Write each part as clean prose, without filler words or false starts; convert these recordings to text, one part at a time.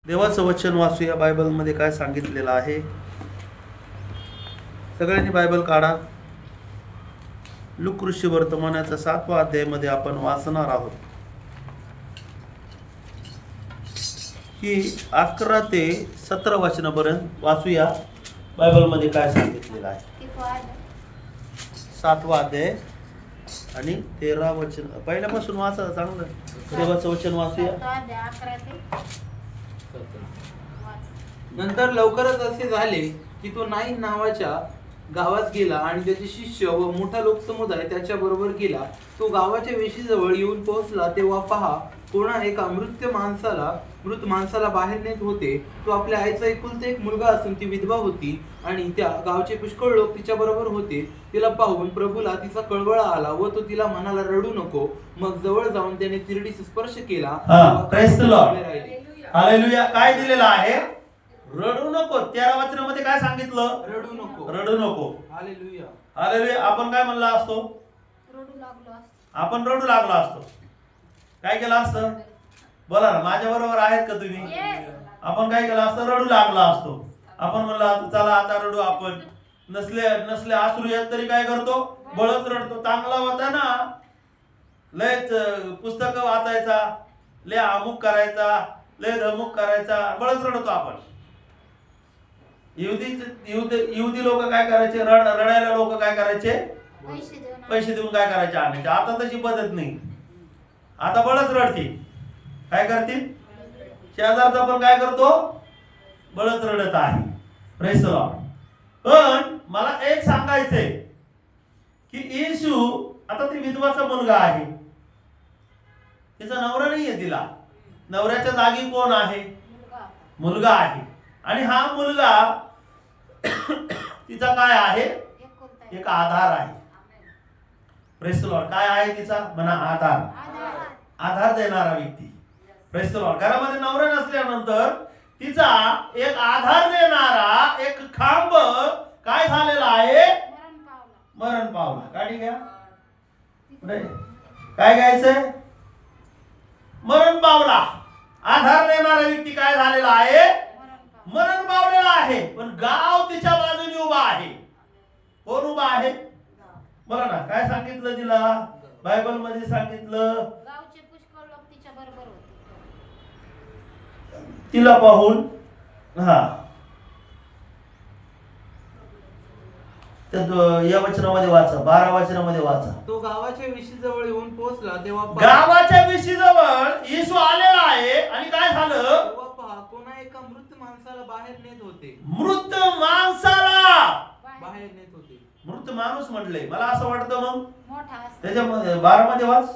देवाचं वचन वाचूया. बायबलमध्ये काय सांगितलेलं आहे. सगळ्यांनी बायबल काढा. लूक ऋषी वर्तमानाच्या 7व्या अध्यायामध्ये आपण वाचणार आहोत की 11 ते 17 वचनापर्यंत वाचूया. बायबलमध्ये काय सांगितलेलं आहे. 7वा अध्याय आणि 13 वचन. पहिल्यापासून वाचा चांगलं. देवाचं वचन वाचूया. नंतर लवकरच असे झाले की तो नाईन नावाच्या गावात गेला आणि त्याचे शिष्य व मोठा लोकसमुदाय त्याच्या बरोबर गेला. तो गावाच्या वेशीजवळ येऊन पोहोचला तेव्हा पहा, कोणा एका मृत माणसाला बाहेर नेत होते. तो आपल्या आईचा एकुलता एक मुलगा असून ती विधवा होती आणि त्या गावचे पुष्कळ लोक तिच्या बरोबर होते. तिला पाहून प्रभूला तिचा कळवळा आला व तो तिला म्हणाला, रडू नको. मग जवळ जाऊन त्याने तिरडीस स्पर्श केला. Praise the Lord. हालेलुया. काय दिलेलं आहे? रडू नको. 13 वचनामध्ये काय सांगितलं? रडू नको. रडू नको. हालेलुया. हालेलुया. आपण काय म्हणला असतो? आपण रडू लागलो असतो. काय केलं असतं? बोला ना, माझ्या बरोबर आहेत का तुम्ही? आपण काय केलं असतं? रडू लागला असतो. आपण म्हणलं चला आता रडू आपण. नसले अश्रू येत तरी काय करतो? बळच रडतो. चांगला होता ना, लयच पुस्तकं वाचायचा, लय अमुक करायचा, लय धमुक करायचा, बळच रडतो आपण. युदी लोक काय करायचे? रडायला लोक काय करायचे? पैसे देऊन काय करायचे? आणायचे. आता तशी पद्धत नाही. आता बळच रडते. काय करतील? शेजारचा पण काय करतो? बळच रडत आहे. Praise the Lord. पण मला एक सांगायचंय की येशू, आता ती विधवाचा मुलगा आहे, तिचा नवरा नाहीये. तिला नवऱ्याच्या जागी कोण आहे? मुलगा आहे. आणि हा मुलगा तिचा काय आहे? एक आधार आहे. Praise the Lord. काय आहे तिचा? म्हणा आधार. आधार देणारा व्यक्ती. Praise the Lord. घरामध्ये नवरा नसल्यानंतर तिचा एक आधार देणारा एक खांब काय झालेला आहे? मरण पावला. गाडी घ्या. काय घ्यायचंय? मरण पावला. आधार देणारा व्यक्ती काय झालेला आहे? मरण पावलेला आहे. पण गाव तिच्या बाजूने उभा आहे. कोण उभा आहे? बोला ना. काय सांगितलं तिला? बायबल मध्ये सांगितलं, गावचे पुष्कळ लोक तिच्या बरोबर होते. तिला पाहून या वचनामध्ये वाचा. 12 वचनामध्ये वाचा. तो गावाच्या वेशीजवळ येऊन पोहोचला तेव्हा गावाच्या वेशीजवळ येशू आलेला आहे आणि काय झालं? तेव्हा पहा, कोणा एका मृत माणसाला बाहेर नेत होते. मृत माणसाला बाहेर नेत होते. मृत माणूस म्हणले. मला असं वाटतं मग मोठा असतो. त्याच्यामध्ये 12 मध्ये वाच.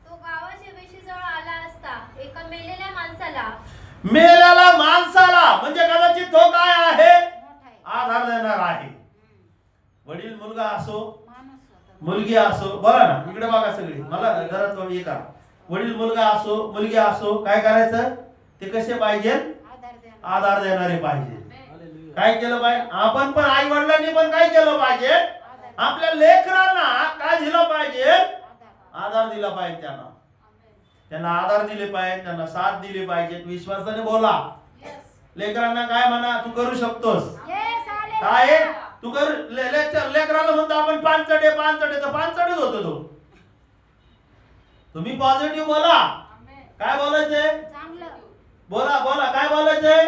तो गावाच्या वेशीजवळ आला असता एका मेलेल्या माणसाला मेलेला माणसाला म्हणजे कदाचित तो काय आहे? आधार देणार आहे. वडील मुलगा असो, मुलगी असो. बघा ना, इकडे बघा सगळी. मला घरात हे करा. वडील मुलगा असो, मुलगी असो, काय करायचं? ते कसे पाहिजे? आधार देणारे पाहिजे. काय केलं पाहिजे? आपण पण आई वडिलांनी पण काय केलं पाहिजे? आपल्या लेकरांना काय दिलं पाहिजे? आधार दिला पाहिजे. त्यांना आधार दिले पाहिजे, त्यांना साथ दिली पाहिजे. विश्वासाने बोला. लेकरांना काय म्हणा, तू करू शकतोस. काय तू कर? लेकराला म्हणतो आपण पानचटे तर पानचटेच होतो तो. तुम्ही पॉझिटिव्ह बोला. काय बोलायचंय? बोला काय बोलायचंय?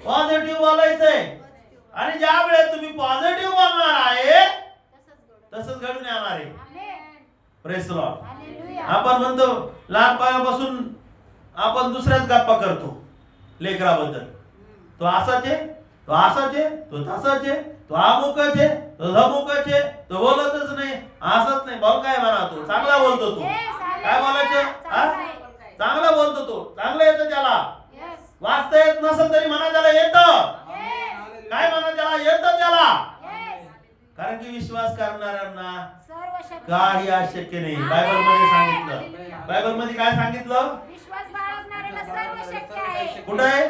पॉझिटिव्ह बोलायचंय. आणि ज्या वेळेस तुम्ही पॉझिटिव्ह बोलणार आहे तसंच घडून येणार आहे. Praise the Lord. आपण म्हणतो लहानपणापासून आपण दुसऱ्याच गप्पा करतो लेकराबद्दल. तो असाच आहे, तो असाच आहे, तो तसाच आहे, तो अमुकच आहे, तो धमुकच आहे, तो बोलतच नाही, असंच नाही. बोल काय म्हणा, तो चांगला बोलतो. तो काय बोलायचं? चांगला बोलतो तो. चांगलं येतं त्याला. वाचता येत नसेल तरी म्हणा त्याला येतं. काय म्हणा त्याला येतं त्याला. कारण की विश्वास करणाऱ्यांना काही अशक्य नाही. बायबल मध्ये सांगितलं. बायबल मध्ये काय सांगितलं? विश्वास बाळगणाऱ्याला सर्व शक्य आहे. कुठे आहे?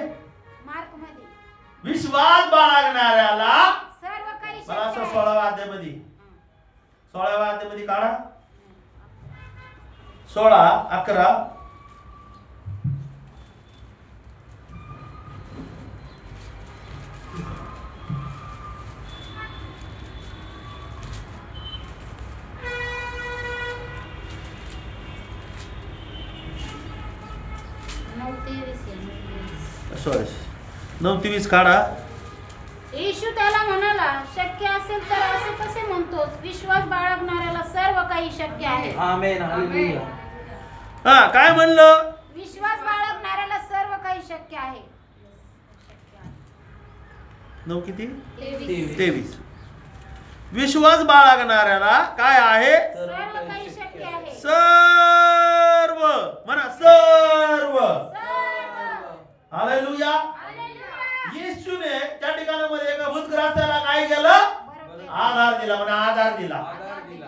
मार्क मध्ये विश्वास बाळगणाऱ्याला सर्व काही मला असं शक्य आहे. 16व्या अध्यायामध्ये 16व्या अध्यायामध्ये काढा. 16, 11 सॉरी 9:23 काढा. येशू त्याला म्हणाला, शक्य असेल तर असे कसे म्हणतोस? विश्वास बाळगणाऱ्याला सर्व काही शक्य आहे. आमेन. हालेलुया. हा काय म्हणलं? विश्वास बाळगणाऱ्याला सर्व काही शक्य आहे. 9 किती? 23. 23. विश्वास बाळगणाऱ्याला काय आहे? सर्व काही शक्य आहे. सर्व म्हणा, सर्व. सर्व. हालेलुया. हालेलुया. येशूने त्या ठिकाणामध्ये एका भूतग्रस्ताला काय केलं? बरं केलं. आधार दिला. म्हणा आधार दिला. आधार दिला.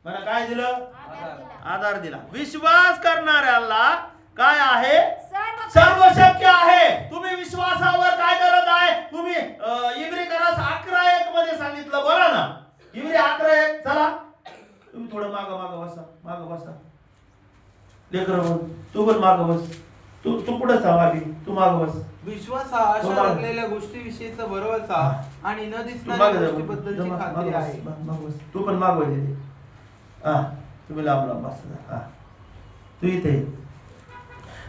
म्हणा काय दिलं? आधार दिला. आधार दिला. विश्वास करणाऱ्याला काय आहे? सर्व सर्व शक्य आहे. तुम्ही विश्वासावर काय करत आहे? तुम्ही इब्री 11:1 मध्ये सांगितलं, बोला ना. इब्री 11:1 चला. तुम्ही थोडं मागं बसा. लेकरं तू पण मागं बस. तू पुढे थांबावी. तू मागं बस. विश्वास हा तो आशा माग. लागलेल्या गोष्टीविषयीचा भरवसा आणि न तू दिसणाऱ्या मागं जा. गोष्टीबद्दलची मागं खात्री बस. आहे. मागं बस. तू पण मागं वळ. हा तुम्ही लांब बस. हा तू इथे.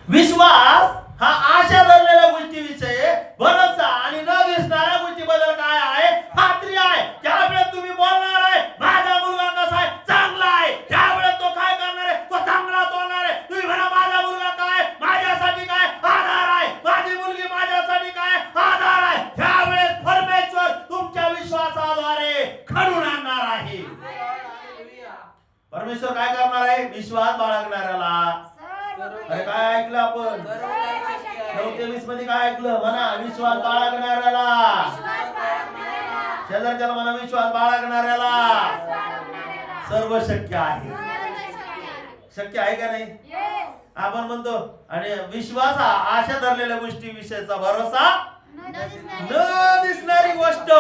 विश्वास हा आशा धरलेल्या गोष्टीविषयी भरोसा आणि न दिसणाऱ्या गोष्टीबद्दल काय आहे? खात्री आहे. त्यावेळेस तुम्ही बोलणार आहे, माझा मुलगा कसा आहे? चांगला आहे. त्यावेळेस तो काय करणार आहे? तो चांगलाच होणार आहे. तुम्ही म्हणा, माझा मुलगा काय? माझ्यासाठी काय? आधार आहे. माझी मुलगी माझ्यासाठी काय? आधार आहे. त्यावेळेस परमेश्वर तुमच्या विश्वासाद्वारे घडवून आणणार आहे. परमेश्वर काय करणार आहे? विश्वास बाळगणाऱ्याला. अरे काय ऐकलं आपण? 9:23 मध्ये काय ऐकलं? म्हणा, विश्वास बाळगणाऱ्याला. शेजारच्याला म्हणा, विश्वास बाळगणाऱ्याला सर्व शक्य आहे. शक्य आहे का नाही? आपण म्हणतो. आणि विश्वास हा आशा धरलेल्या गोष्टी विषयीचा भरोसा, न दिसणारी गोष्ट.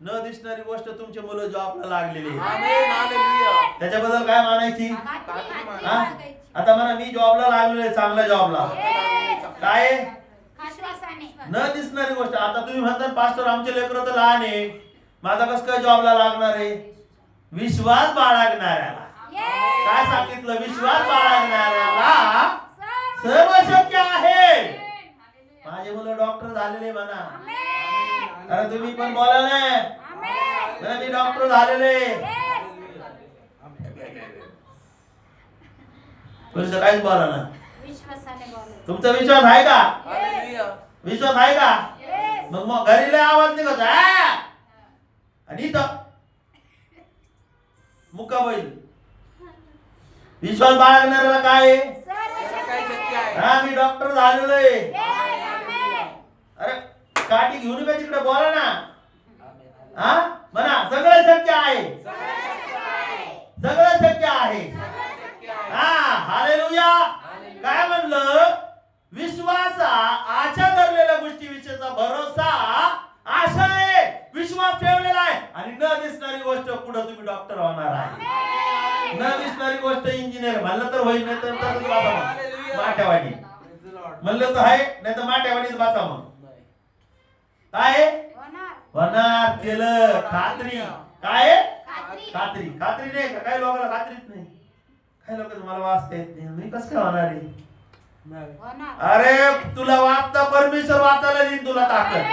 न दिसणारी गोष्ट तुमचे मुलं जॉबला लागलेली आहे. आमेन. हालेलुया. त्याच्याबद्दल काय मानायची? हा? आता म्हणा, मी जॉबला लागलेलो आहे, चांगल्या जॉबला. काय? विश्वासाने. न दिसणारी गोष्ट. आता तुम्ही म्हणता, पास्टर आमचे लेकरं तर लहान आहे, माझा कसं काय जॉबला लागणार आहे? विश्वास बाळगणाऱ्याला काय सांगितलं? विश्वास बाळगणाऱ्याला सर्व शक्य आहे. माझे मुलं डॉक्टर झालेले म्हणा. अरे तुम्ही पण बोला ना, मी डॉक्टर झालेले. तुमचं काहीच बोला ना. विश्वासाने बोला. तुमचा विश्वास आहे का? हालेलुया. विश्वास आहे का? मग घरी लय आवाज निघत आणि इथं मुका बैल. विश्वास बाळगणाऱ्याला काय आहे? सर्व काय शक्य आहे? हा, मी डॉक्टर झालेलो आहे. आमेन. अरे काठी घेऊन का तिकडे बोला ना. हा म्हणा, सगळं शक्य आहे. सगळं शक्य आहे. हा हालेलुया. काय म्हणलं? विश्वास आशा धरलेल्या गोष्टीविषयीचा भरोसा आशा आहे. विश्वास ठेवलेला आहे. आणि न दिसणारी गोष्ट, पुढे तुम्ही डॉक्टर होणार आहे. न दिसणारी गोष्ट इंजिनियर म्हणलं तर होईल, नाही तर माठ्यावाडी म्हणलं तर आहे, नाही तर माठ्यावाडीत बसा. मग काय होणार? केलं. खात्री. काय? खात्री. खात्री नाही का? काही लोकांना खात्रीच नाही. काही लोक मला वाचता येत नाही, मी कसं काय होणार आहे? अरे तुला वाचता परमेश्वर वाचायला देईन तुला ताकद.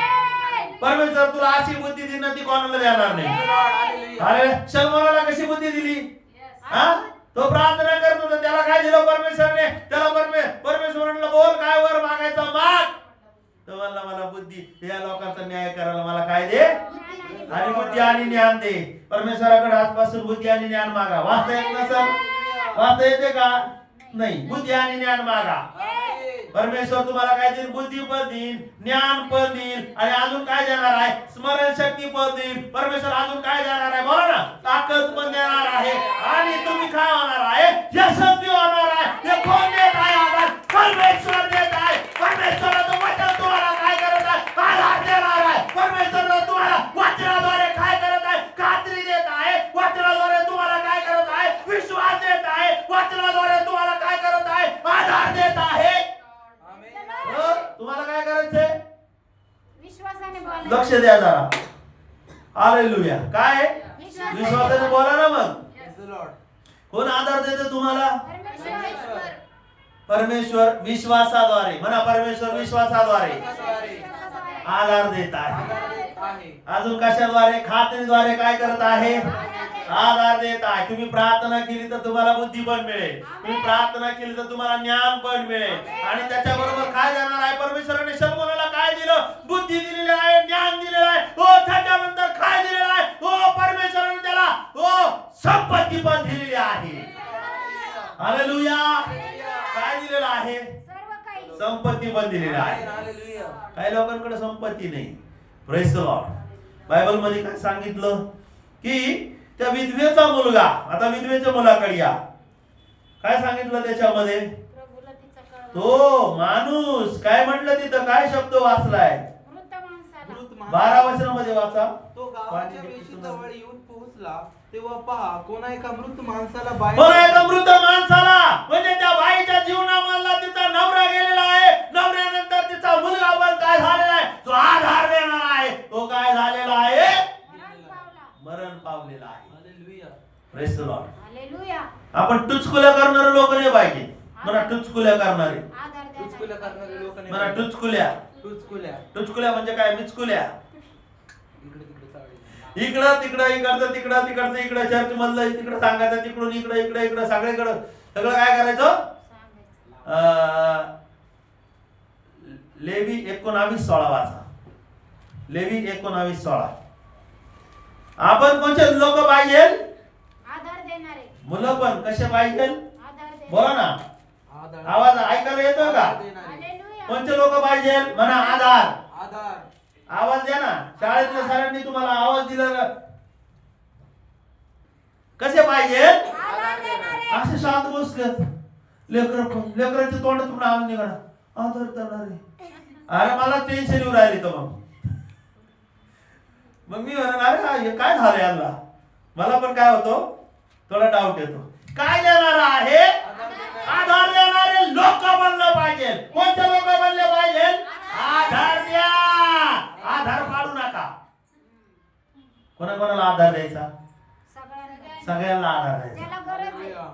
परमेश्वर तुला अशी बुद्धी देईन ती कोणाला देणार नाही. अरे सलमानाला कशी बुद्धी दिली? हा, तो प्रार्थना करत होता, त्याला काय दिलं परमेश्वरने? त्याला परमेश्वराला बोल, काय वर मागायचं माग. तो म्हणला, मला बुद्धी, या लोकांचा न्याय करायला मला काय दे? आणि बुद्धी आणि ज्ञान दे. परमेश्वराकडे आजपासून बुद्धी आणि ज्ञान मागा. वाचता येत नसेल, वाचता येते का? नाही. बुद्धी आणि ज्ञान मागा. परमेश्वर तुम्हाला काय देईल? बुद्धी पण देईल, ज्ञान पण देईल, आणि अजून काय देणार आहे? स्मरण शक्ती पण देईल. परमेश्वर अजून काय देणार आहे? बोला ना. ताकद पण देणार आहे. आणि तुम्ही काय होणार आहे? यशस्वी होणार आहे. हे कोण देत आहे आधार? परमेश्वर देत आहे. परमेश्वराचं वचन तुम्हाला काय करत आहे? आधार देणार आहे. परमेश्वर तुम्हाला वचनाद्वारे काय करत आहे? खात्री देत आहे. वचनाद्वारे तुम्हाला काय करत आहे? विश्वास देत आहे. वचनाद्वारे तुम्हाला काय करत आहे? आधार देत आहे. तुम्हाला काय करायचंय? विश्वासाने बोला. लक्ष द्या जरा. हालेलुया. काय? विश्वासाने बोला ना. मग कोण आधार देते तुम्हाला? परमेश्वर. परमेश्वर विश्वासाद्वारे, म्हणा परमेश्वर विश्वासाद्वारे आधार देत आहे. अजून कशाद्वारे? खात्रीद्वारे काय करत आहे? आधार देत आहे. तुम्ही प्रार्थना केली तर तुम्हाला बुद्धी पण मिळेल, तुम्ही प्रार्थना केली तर तुम्हाला ज्ञान पण मिळेल. आणि त्याच्याबरोबर काय देणार आहे? परमेश्वराने शलोमोनाला काय दिलं? बुद्धी दिलेली आहे, ज्ञान दिलेलं आहे. हो, त्याच्यानंतर काय दिलेलं आहे? हो, परमेश्वराने त्याला हो संपत्ती पण दिलेली आहे. हालेलुया. काय दिलेलं आहे? सर्व काही. संपत्ती पण दिलेली आहे. काही लोकांकडे संपत्ती नाही. Praise the Lord. बायबल मध्ये काय सांगितलं की त्या विधवेचा मुलगा, आता विधवेच्या मुलाकडे या, काय सांगितलं त्याच्यामध्ये? प्रभूला तिचा कळवा. तो माणूस काय म्हटलं तिथं? काय शब्द वाचलाय? मृत माणसाला. 12 वचनामध्ये वाचा. तो गावाच्या वेशीजवळ येऊन पोहोचला तेव्हा पहा कोणा एका मृत माणसाला बाहेर, कोणा एका मृत माणसाला, म्हणजे त्या बाईच्या जीवनामधला तिचा नवरा गेलेला आहे, नवऱ्यानंतर तिचा मुलगा पण काय झालेला आहे? तो आधार देणार आहे. तो काय झालेला आहे? मरण पावला. मरण पावलेला आहे. Hallelujah. Praise the Lord. Hallelujah. आपण टुचकुल्या करणारे लोक नाही पाहिजे. म्हणा टुचकुल्या करणारे, आधार द्या. टुचकुल्या करणारे लोक नाही. म्हणा टुचकुल्या. टुचकुल्या. टुचकुल्या म्हणजे काय? मिचकुल्या. इकडे तिकडे चालेल. इकडं तिकडं, इकडचं तिकडं, तिकडचं इकडं, चर्च मधलं तिकडं सांगायचं, तिकडून इकडं, इकडे इकडं, सगळीकडं सगळं काय करायचं? लेवी 19:16 वाचा. लेवी 19:16. आपण कोणते लोक पाहिजे? आधार देणारे. मुलं पण कसे पाहिजे? आधार देणारे. बोला ना. आधार. आवाज ऐकायला येतो का? आधार देणारे. हालेलुया. कोणते लोक पाहिजे? म्हणा आधार. आधार. आवाज द्या ना. शाळेतल्या सरांनी तुम्हाला आवाज दिला ना. कसे पाहिजे? आधार देणारे. असे शांत बसलेत लेकरांच्या तोंडात तुम्हाला आवाज निघाला. आधार देणारे. अरे मला टेन्शन येऊ राहिली तर मग मी म्हणणार अरे हे काय झालं यांना. मला पण काय होतो, थोडा डाऊट येतो. काय देणार आहे? आधार देणारे लोक बनलं पाहिजे. कोणते लोक बनले पाहिजे? आधार द्या. आधार पाडू नका. कोणाकोणाला आधार द्यायचा? सगळ्यांना. सगळ्यांना आधार द्यायचा. त्याला गरज आहे.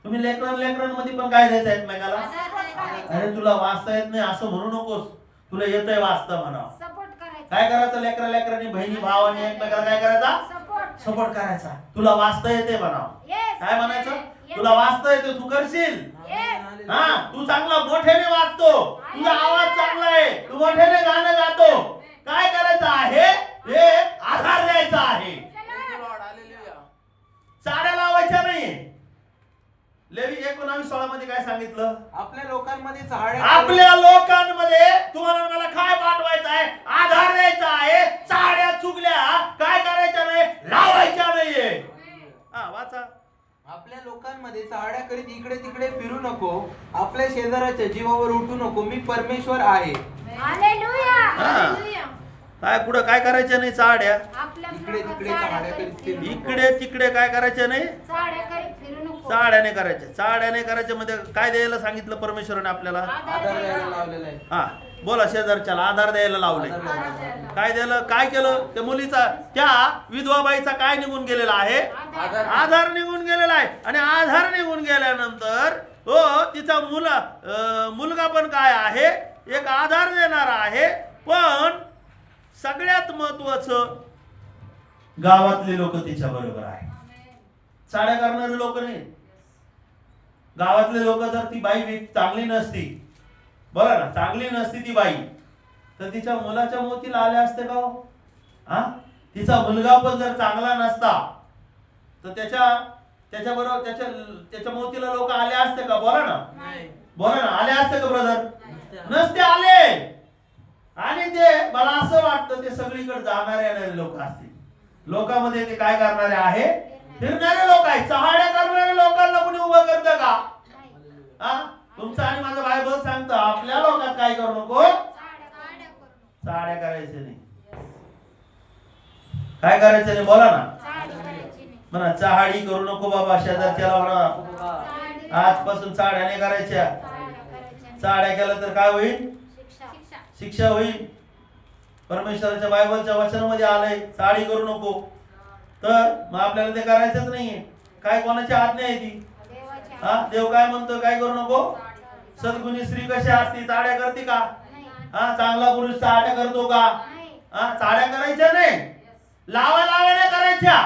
तुम्ही लेकरांमध्ये पण काय द्यायचं एकमेकाला? सपोर्ट करायचा. अरे तुला वाचता येत नाही असं म्हणू नकोस, तुला येतंय वाचता म्हणा. सपोर्ट करायचा. काय करायचं? लेकरांनी, बहिणी भावांनी एकमेकाला काय करायचा? सपोर्ट. सपोर्ट करायचा. तुला वाचता येते म्हणा. Yes. काय म्हणायचं? Yes. तुला वाचता येते, तू करशील. Yes. हा, तू चांगला मोठ्याने वाचतो, तुझा आवाज चांगला आहे, तू मोठ्याने गाणं गातो. काय करायचं आहे? हे आधार द्यायचा आहे. साड्या लावायच्या नाही. लेवी 19:16 मध्ये काय सांगितलं? आपल्या लोकांमध्ये साड्या, आपल्या लोकांमध्ये तुम्हाला मला काय पाठवायचं आहे? आधार द्यायचा आहे. साड्या चुकल्या काय करायच्या नाही? लावायच्या नाहीये. हा वाचा. आपल्या लोकांमध्ये साड्या करीत इकडे तिकडे फिरू नको, आपल्या शेजाऱ्याच्या जीवावर उठू नको, मी परमेश्वर आहे. हालेलुया. हालेलुया. काय कुठं काय करायचं नाही? साड्या आपल्या इकडे लोकात तिकडे साड्या साड्या करीत करीत फिरू फिरू नको. इकडे तिकडे काय करायचं नाही? साड्या करीत फिरू नको. साड्याने करायचे. साड्याने करायचे मध्ये काय द्यायला सांगितलं परमेश्वराने आपल्याला? आधार द्यायला लावलेला आहे. हा बोला. शेजारच्याला आधार द्यायला लावले. आधार द्यायला लावलेला. काय द्यायला? काय केलं? त्या मुलीचा, त्या विधवाबाईचा काय निघून गेलेला आहे? आधार. आधार निघून गेलेला आहे. आणि आधार निघून गेल्यानंतर हो तिचा मुलगा पण काय आहे? एक आधार देणार आहे. पण सगळ्यात महत्वाचं गावातले लोक तिच्या बरोबर आहे. साड्या करणारे लोक नाही. गावातले लोक जर ती बाई चांगली नसती, बरं ना, चांगली नसती ती बाई, तर तिच्या मुलाच्या मोतीला आले असते का हो? हा, तिचा मुलगा पण जर चांगला नसता तर त्याच्या बरोबर त्याच्या मोतीला लोक आले असते का? बोला ना. नाही. बोला ना. आले असते का ब्रदर? नसते आले. आणि ते मला असं वाटतं ते सगळीकडे जाणारे येणारे लोक असतील. लोकांमध्ये ते काय करणारे आहे? फिरणारे लोक आहेत. चहाड्या करणारे लोकांना कोणी उभं करतं का? हा, तुमचं आणि माझं बायबल सांगतं आपल्या लोकात काय करू नको? चहाड्या करायचे नाही. काय करायचं नाही? बोला ना. म्हणा चहाडी करू नको बाबा. शेजारच्याला म्हणा आजपासून चहाड्या नाही करायच्या. चहाड्या केल्या तर काय होईल? शिक्षा होईल. परमेश्वराच्या बायबलच्या वचनामध्ये आलंय साडी करू नको. तर मग आपल्याला ते करायचंच नाहीये. काय कोणाची आज्ञा आहे ती? हा, देव काय म्हणतो? काय करू नको? सद्गुणी स्त्री कशी असते? चाड्या करते का? नाही. हा, चांगला पुरुष चाड्या करतो का? नाही. हा, चाड्या करायच्या नाही, लावा लाव्याने करायच्या.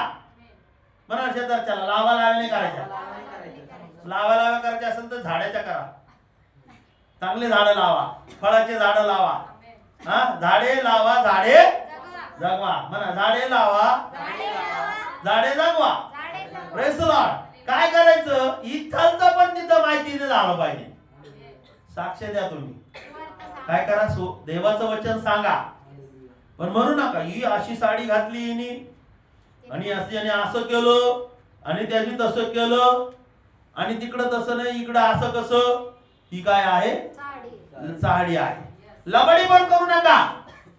म्हणा शेजारच्याला लावा लाव्याने करायच्या. लावा लाव्या करायचे असेल तर झाडाच्या करा, चांगले झाडं लावा, फळाचे झाडं लावा. हा, झाडे लावा, झाडे जगवा. म्हणा झाडे लावा, झाडे जगवा. Praise the Lord. काय करायचं? इथलचं पण तिथं माहिती झालं पाहिजे. साक्ष द्या तुम्ही. काय करा? देवाचं वचन सांगा, पण म्हणू नका ही अशी साडी घातली हिने आणि याने असं केलं आणि त्याने तसं केलं आणि तिकडं तसं नाही, इकडं असं कसं. ही काय आहे? साडी आहे. लबाडी पण करू नका.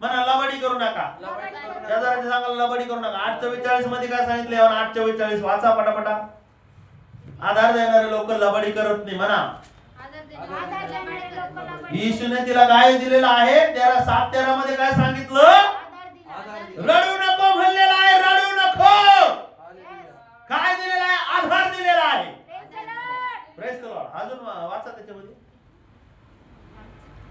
म्हणा लबाडी करू नका. शेजाऱ्याच्या सांगायला लबाडी करू नका. 8:44 मध्ये काय सांगितले? 8:44 वाचा पटापटा. आधार देणारे लोक लबाडी करत नाही. म्हणा येशूने तिला काय दिलेला आहे? 13:7-13 मध्ये काय सांगितलं? रडू नको म्हणलेला आहे. रडू नको. काय दिलेला आहे? आधार दिलेला आहे. Praise the Lord. अजून वाचा त्याच्यामध्ये.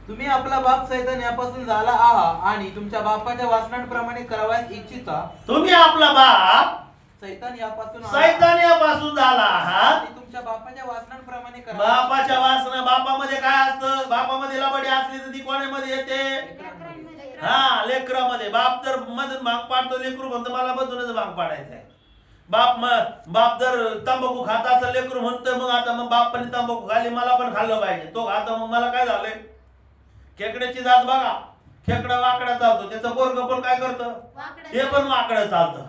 तुम्ही आपला बाप सैतान यापासून झाला आहात आणि तुमच्या बापाच्या वासनांप्रमाणे करावयास इच्छिता. तुम्ही आपला बाप सैतान यापासून सैतानापासून झाला आहात आणि तुमच्या बापाच्या वासनांप्रमाणे करा. बापाच्या वासना. बापामध्ये काय असतं? बापामध्ये लबाडी असली तर ती कोणामध्ये येते? हा, लेकरामध्ये. बाप जर मधून भांग पाडतो, लेकरू म्हणतो मला मधूनच भांग पाडायचा आहे. बाप जर तंबाखू खात असेल, लेकरू म्हणतोय मग आता मग बापाने तंबाखू खाल्ली, मला पण खाल्लं पाहिजे. तो खाता मग मला काय झालंय? खेकड्याची जात बघा, खेकडा वाकडा चालतो, त्याचं पोरग पण काय करतं? ते पण वाकडं चालतं.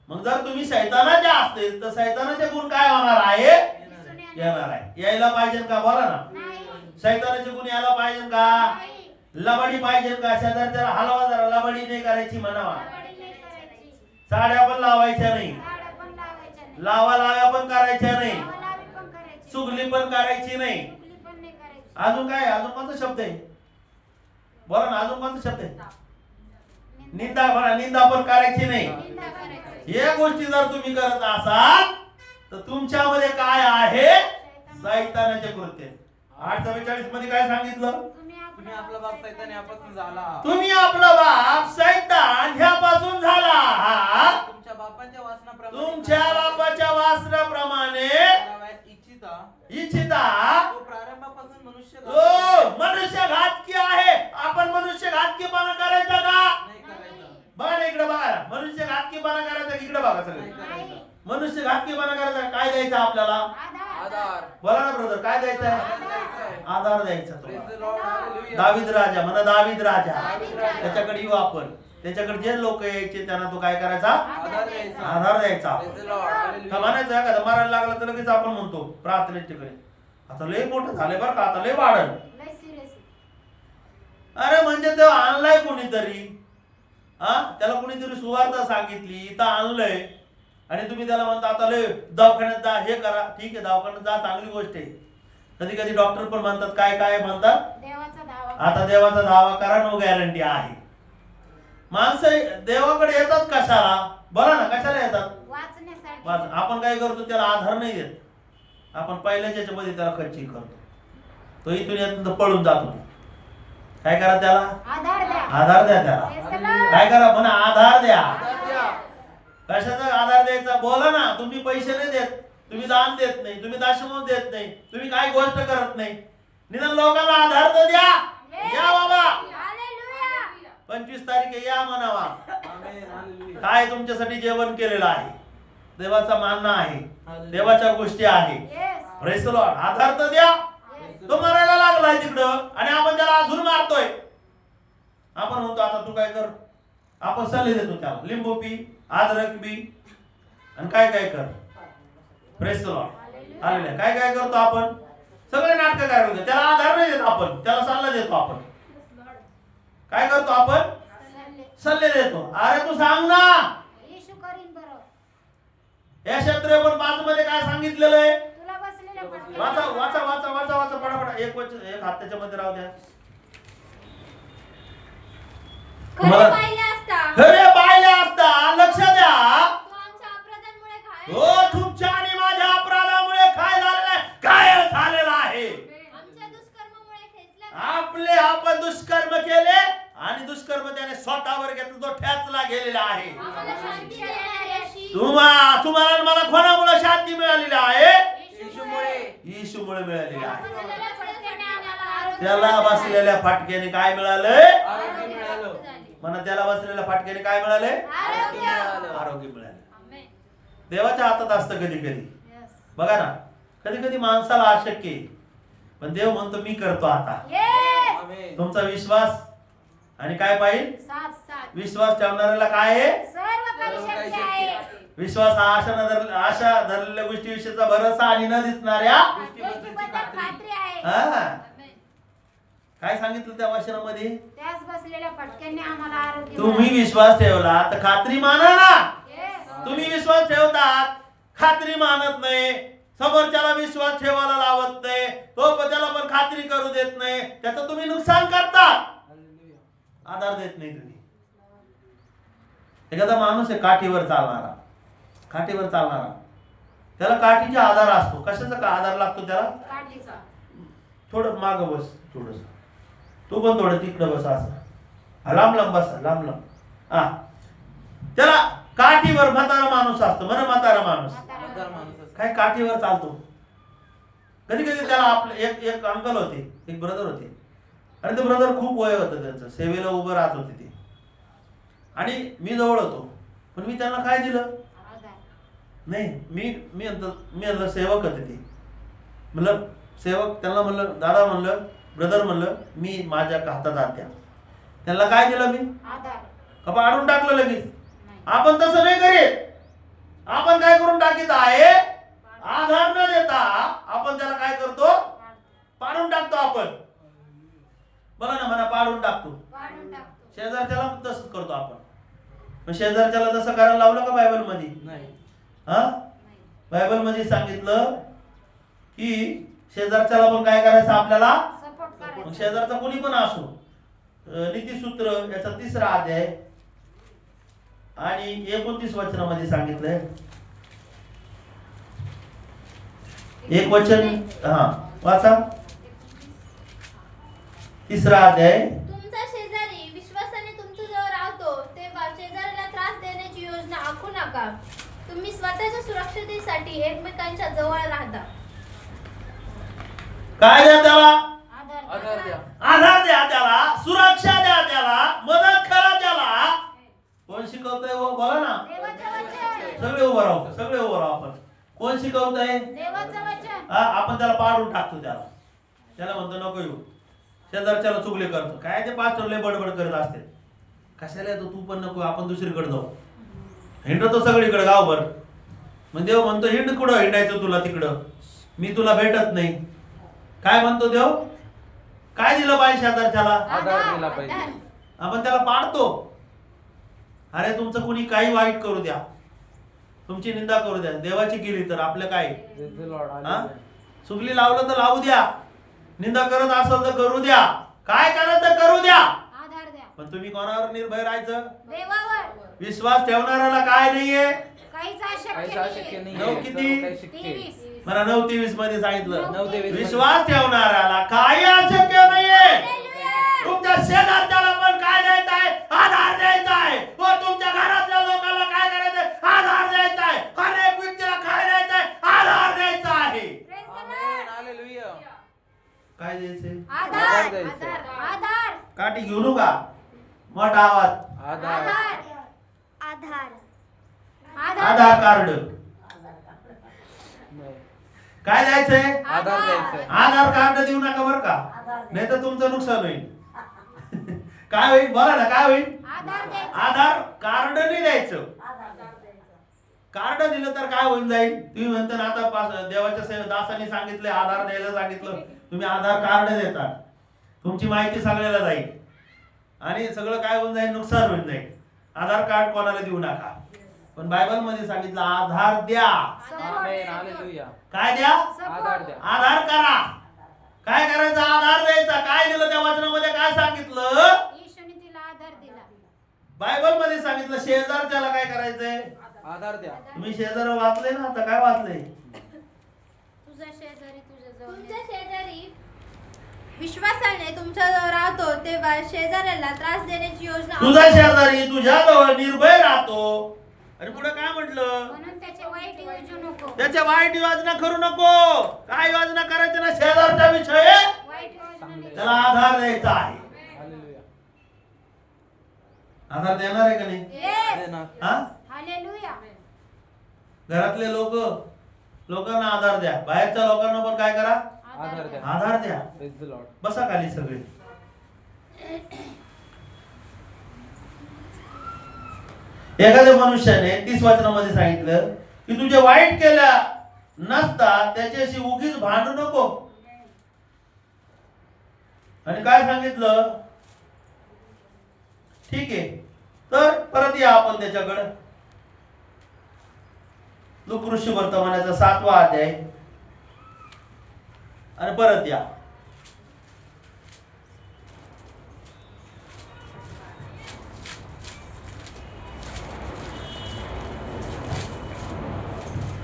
मग जर तुम्ही शैतानाचे असतील तर शैतानाचे गुण काय होणार आहे? येणार आहे. यायला पाहिजे का? बोला ना. शैतानाचे गुण यायला पाहिजे का? लबाडी पाहिजे का? शेजारच्याला हलवा जरा, लबाडी नाही करायची म्हणावा. साड्या पण लावायच्या नाही, लावा लाव्या पण करायच्या नाही, चुगली पण करायची नाही. अजून काय? अजून कोणता शब्द आहे? बोला ना. अजून कोणता शब्द आहे? निंदा. म्हणा निंदा पण करायची नाही. या गोष्टी जर तुम्ही करत असाल तर तुमच्यामध्ये काय आहे? शैतानाचे कृत्य. 8:44 मध्ये काय सांगितलं? तुम्ही आपला बाप सैतान यापासून झाला. तुम्ही आपला बाप सैतान ह्यापासून झाला आहात. तुमच्या बापाच्या वासनाप्रमाणे तुमच्या बापाच्या वासनाप्रमाणे इच्छिता. तो प्रारंभापासून मनुष्य मनुष्य घातकी आहे. आपण मनुष्य घातकीपणा करायचा का? नाही करायचा. बघा ना इकडे बघा. मनुष्य घातकीपणा करायचा इकडे बघा सगळे. मनुष्य घातकीपणा करायचा. काय द्यायचा आपल्याला? आधार. बोला ना ब्रदर. काय द्यायचा? आधार द्यायचा. Praise the Lord. Hallelujah. दावीद राजा. म्हणा दावीद राजा. दावीद राजा. त्याच्याकडे येऊ आपण. त्याच्याकडे जे लोक यायचे त्यांना तो काय करायचा? आधार द्यायचा. आधार द्यायचा. Praise the Lord. Hallelujah. का म्हणायचं एखादा मारायला लागला तर लगेच आपण म्हणतो प्रार्थनेच्या कडे, आता लय मोठं झालंय बरं का, आता लय वाढल. अरे म्हणजे तेव्हा आणलाय कोणीतरी. हा, त्याला कोणीतरी सुवार्ता सांगितली, इथं आणलंय आणि तुम्ही त्याला म्हणता आता लय दवाखान्यात जा, हे करा. ठीक आहे, दवाखान्यात जा, चांगली गोष्ट आहे. कधी कधी डॉक्टर पण म्हणतात काय काय म्हणतात? आता देवाचा दावा करा, नो गॅरंटी आहे. माणसं देवाकडे येतात कशाला? बोला ना, कशाला येतात? आपण काय करतो? त्याला आधार नाही देत. आपण पहिल्याच याच्यामध्ये त्याला खर्ची करतो. तो इथून यातून पळून जातो. काय करा? त्याला आधार द्या. त्याला काय करा? म्हणा आधार द्या. कशाचा आधार द्यायचा? बोला ना. तुम्ही पैसे नाही देत, तुम्ही दान देत नाही, तुम्ही दाशमोह देत नाही, तुम्ही काही गोष्ट करत नाही. निदान लोकांना आधार तर द्या. या बाबा, 25 तारीख या म्हणावा. काय तुमच्यासाठी जेवण केलेलं आहे, देवाचा मानणं आहे, देवाच्या गोष्टी आहे. Praise the Lord. आधार तर द्या. तो मारायला लागलाय तिकडं आणि आपण त्याला अजून मारतोय. आपण म्हणतो आता तू काय कर. आपण सल्ले देतो त्याला, लिंबू पी, अद्रक पी आणि काय काय कर. Praise the Lord. हालेलुया. काय काय करतो आपण? सगळे नाटक करायला. त्याला आधार नाही देत आपण, त्याला सल्ला देतो आपण. काय करतो आपण? सल्ले देतो. अरे तू सांग ना. या क्षेत्र पण 5 मध्ये काय सांगितलेलं आहे? वाचा वाचा वाचा वाचा वाचा पटापटा. एक हात त्याच्यामध्ये राहू द्या. खरे पाहिले असता लक्ष द्या. हो, तुमच्या आणि माझ्या अपराधामुळे काय झालेलं आहे? काय झालेलं आहे? आपले आपण दुष्कर्म केले आणि दुष्कर्म त्याने स्वतःवर घेतलं, तो ठेचला गेलेला आहे. आम्हाला शांती देणारी अशी तुम्हाला आणि मला कोणामुळे शांती मिळालेली आहे? येशूमुळे. येशूमुळे मिळालेली आहे. बसलेल्या फटक्याने आम्हाला आरोग्य त्याला मिळाले. बसलेल्या फाटक्याने काय मिळालंय? आरोग्य मिळालं. म्हणा त्याला बसलेल्या फाटक्याने काय मिळाले? आरोग्य. मिळालं. आरोग्य मिळाले. आमेन. देवाच्या हातात असतं कधी कधी. Yes. बघा ना, कधी कधी माणसाला अशक्य आहे, पण देव म्हणतो मी करतो आता. Yes. आमेन. तुमचा विश्वास आणि काय पाहिजे? सात सात विश्वास ठेवणाऱ्याला काय आहे? सर्व काही शक्य आहे. विश्वास हा आशा धरलेल्या गोष्टीविषयीचा भरोसा आणि न दिसणाऱ्या गोष्टीबद्दल खात्री आहे. हा. आमेन. काय सांगितलं त्या वचनामध्ये? त्याच बसलेल्या फटक्यांनी आम्हाला आरोग्य तुम्ही मिळाले. विश्वास ठेवला तर खात्री माना ना. Yes. तुम्ही विश्वास ठेवतात, खात्री मानत नाही, समोरच्याला विश्वास ठेवायला लावत नाही, तो त्याला पण खात्री करू देत नाही, त्याचं तुम्ही नुकसान करता, आधार देत नाही तुम्ही. एखादा माणूस आहे काठीवर चालणारा, त्याला काठीचा आधार असतो. कशाचा का आधार लागतो त्याला? काठीचा. थोडं माग बस, थोडस तू पण थोडं तिकडं बस, असं लांब बस, लांब हा. त्याला काठीवर म्हातारा माणूस असतो. म्हणे म्हातारा माणूस आधार माणूस असतो. काय काठीवर चालतो. कधी कधी त्याला आपले एक अंकल होते, एक ब्रदर होते, आणि ते ब्रदर खूप वय होतं त्यांचं, सेवेला उभं राहत होते ते, आणि मी जवळ होतो, पण मी त्यांना काय दिलं आधार. नाही. मी म्हणलं सेवक होते ते, म्हणलं सेवक, त्यांना म्हणलं दादा, म्हणलं ब्रदर, म्हणलं मी माझ्या हातात हात द्या. त्यांना काय दिलं मी? आधार. का पाडून टाकलं लगेच? नाही. आपण तसं नाही करीत. आपण काय करून टाकीत आहे? आधार न देता आपण त्याला काय करतो? पाडून टाकतो. आपण बघा ना, म्हणा पाडून टाकतो. वाढून टाकतो. शेजारच्याला पण तसंच करतो आपण. पण शेजारच्याला तसं करायला लावलं का बायबल मध्ये? नाही. हा, नाही. बायबल मध्ये सांगितलं की शेजारच्याला पण काय करायचं आपल्याला. सपोर्ट मग करायचा. शेजारचा कोणी पण असो, नीतिसूत्र याचा 3रा अध्याय आणि 29 वचनामध्ये सांगितलंय. एक वचन, हा वाचा. 3रा अध्याय. तुमचा शेजारी विश्वासाने तुमच्या जवळ राहतो तेव्हा शेजाऱ्याला त्रास देण्याची योजना आखू नका. तुम्ही स्वतःच्या सुरक्षिततेसाठी एकमेकांच्या जवळ राहता. काय द्या त्याला? आधार. आधार द्या. आधार द्या त्याला, सुरक्षा द्या त्याला, मदत करा त्याला. कोण शिकवतंय? बोला ना. देवाचं वचन. सगळे उभं राहू आपण. कोण शिकवतंय? देवाचं वचन. हा, आपण त्याला पाडून टाकतो. त्याला म्हणतो नको येऊ. शेजारच्याला चुगले करतो. काय ते पास्टर लय बडबड करत असते. कशाला येतो तू पण नको, आपण दुसरीकडे जाऊ. हिंडतो सगळीकडे गावभर. मग देव म्हणतो हिंड, कुठं हिंडायचं तुला तिकडं, मी तुला भेटत नाही. काय म्हणतो देव? काय दिलं पाहिजे शेजारच्याला? आधार दिला पाहिजे. आपण त्याला पाडतो. अरे तुमचं कुणी काही वाईट करू द्या, तुमची निंदा करू द्या, देवाची केली तर आपलं काय? Praise the Lord. हा? Hallelujah. चुगली लावलं तर लावू द्या, निंदा करत असेल तर करू द्या, काय करायचं तर करू द्या, आधार द्या. पण तुम्ही कोणावर निर्भय राहायचं? देवावर. विश्वास ठेवणाऱ्याला काय नाहीये? काहीच काहीच अशक्य अशक्य नाही. नाहीये. नऊ किती? सर्व काही शक्य आहे. 23. मला 9:23 मध्ये सांगितलं. 9:23 विश्वास ठेवणाऱ्याला काही अशक्य नाहीये. तुमच्या शेजारच्याला पण काय द्यायचं आहे? आधार द्यायचा आहे. व तुमच्या घरातल्या लोकांना काय करायचंय? आधार द्यायचा आहे. हर एक व्यक्तीला काय द्यायचं आहे? आधार द्यायचा आहे. Praise the Amen. Lord. Hallelujah. काय द्यायचंय? आधार. आधार द्यायचा. आधार. आधार. काठी घेऊ नका, मोठा आवाज. आधार. आधार. आधार कार्ड. नाही. काय द्यायचंय? आधार द्यायचा. आधार कार्ड देऊ नका बरं का, नाही तर तुमचं नुकसान होईल. काय होईल? बोला ना, काय होईल? आधार द्यायचा. आधार कार्ड नाही द्यायचं. कार्ड दिलं तर काय होऊन जाईल? तुम्ही म्हणता ना, आता देवाच्या दासाने सांगितले आधार द्यायला सांगितलं, तुम्ही आधार कार्ड देता, तुमची माहिती सगळ्याला जाईल आणि सगळं काय होऊन जाईल? नुकसान होऊन जाईल. आधार कार्ड कोणाला देऊ नका. पण बायबल मध्ये सांगितलं आधार द्या. Amen. Hallelujah. काय द्या? आधार द्या. आधार करा. काय करायचं? आधार द्यायचा. काय दिलं त्या वचनामध्ये? काय सांगितलं? येशूने तिला आधार दिला. बायबल मध्ये सांगितलं शेजारच्याला काय करायचंय? आधार द्या. तुम्ही शेजार वाचले ना, आता काय वाचले? तुझा शेजारी तुझ्या जवळ तुमच्या शेजारी विश्वासाने तुमच्याजवळ राहतो तेव्हा शेजाऱ्याला त्रास देण्याची योजना तुझा शेजारी तुझ्याजवळ निर्भय राहतो. आणि पुढे काय म्हटलं? म्हणून त्याचे वाईट योजू नको. त्याच्या वाईट योजना करू नको. काय योजना करायची ना? शेजारच्या विषयी वाईट योजना नाही. त्याला आधार द्यायचा आहे. हालेलुया. आधार देणार आहे का नाही? Yes. देणार. हा? हालेलुया. घरातले लोकांना आधार द्या. बाहेरच्या लोकांना पण काय करा? आधार द्या. आधार द्या. Praise the Lord. बसा खाली सगळे. एखाद्या मनुष्याने 30 वचनामध्ये सांगितलं की तुझे वाईट केल्या नसता त्याच्याशी उगीच भांडू नको. आणि काय सांगितलं? ठीक आहे, तर परत या आपण त्याच्याकडे. लूकऋषी वर्तमानाचा 7वा अध्याय आणि परत या.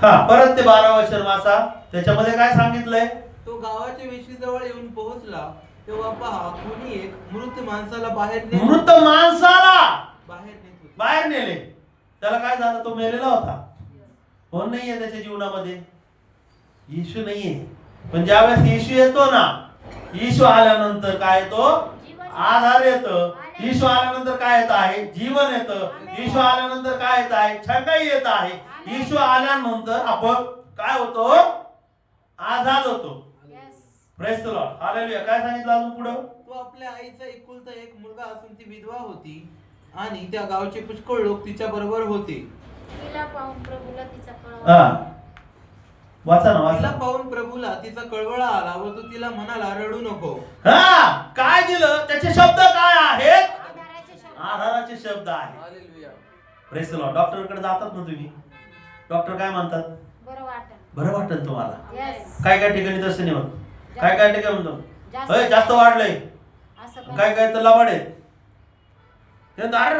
हा, परत ते 12वा शर्म वाचा. त्याच्यामध्ये काय सांगितलंय? तो गावाच्या वेशीजवळ येऊन पोहोचला तेव्हा पहा कोणी एक मृत माणसाला बाहेर नेत मृत माणसाला होते. बाहेर नेले. त्याला काय झालं? तो मेलेला होता. कोण नाहीये त्याच्या जीवनामध्ये? येशू नाहीये. पण ज्यावेळेस येशू येतो ना, येशू आल्यानंतर काय येतो? आधार येतं. येशू आल्यानंतर काय येत आहे? जीवन येतं. येशू आल्यानंतर काय येत आहे? छटाई येत आहे. येशू आल्यानंतर आपण काय होतो? आझाद होतो. Praise the Lord. हालेलुया. काय सांगितलं अजून पुढे? तो आपल्या आईचा एकुलता एक मुलगा असून ती विधवा होती आणि त्या गावचे पुष्कळ लोक तिच्या बरोबर होते. तिला पाहून प्रभूला तिचा कळवळा. हा, वाचा ना, तिला वाचा. पाहून प्रभूला तिचा कळवळा आला व तो तिला म्हणाला रडू नको. हा, काय दिलं? त्याचे शब्द काय आहेत? आधाराचे शब्द. आधाराचे शब्द आहेत. हालेलुया. Praise the Lord. डॉक्टरकडे जातात ना तुम्ही? डॉक्टर काय म्हणतात? बरं वाटलं. बरं वाटतं तुम्हाला? Yes. काय काय ठिकाणी तसं नाही होत. काय काय ठिकाणी म्हणतो जास्त- होय जास्त वाढलंय. असं करा. काय काय तर लबाड आहेत. ते दार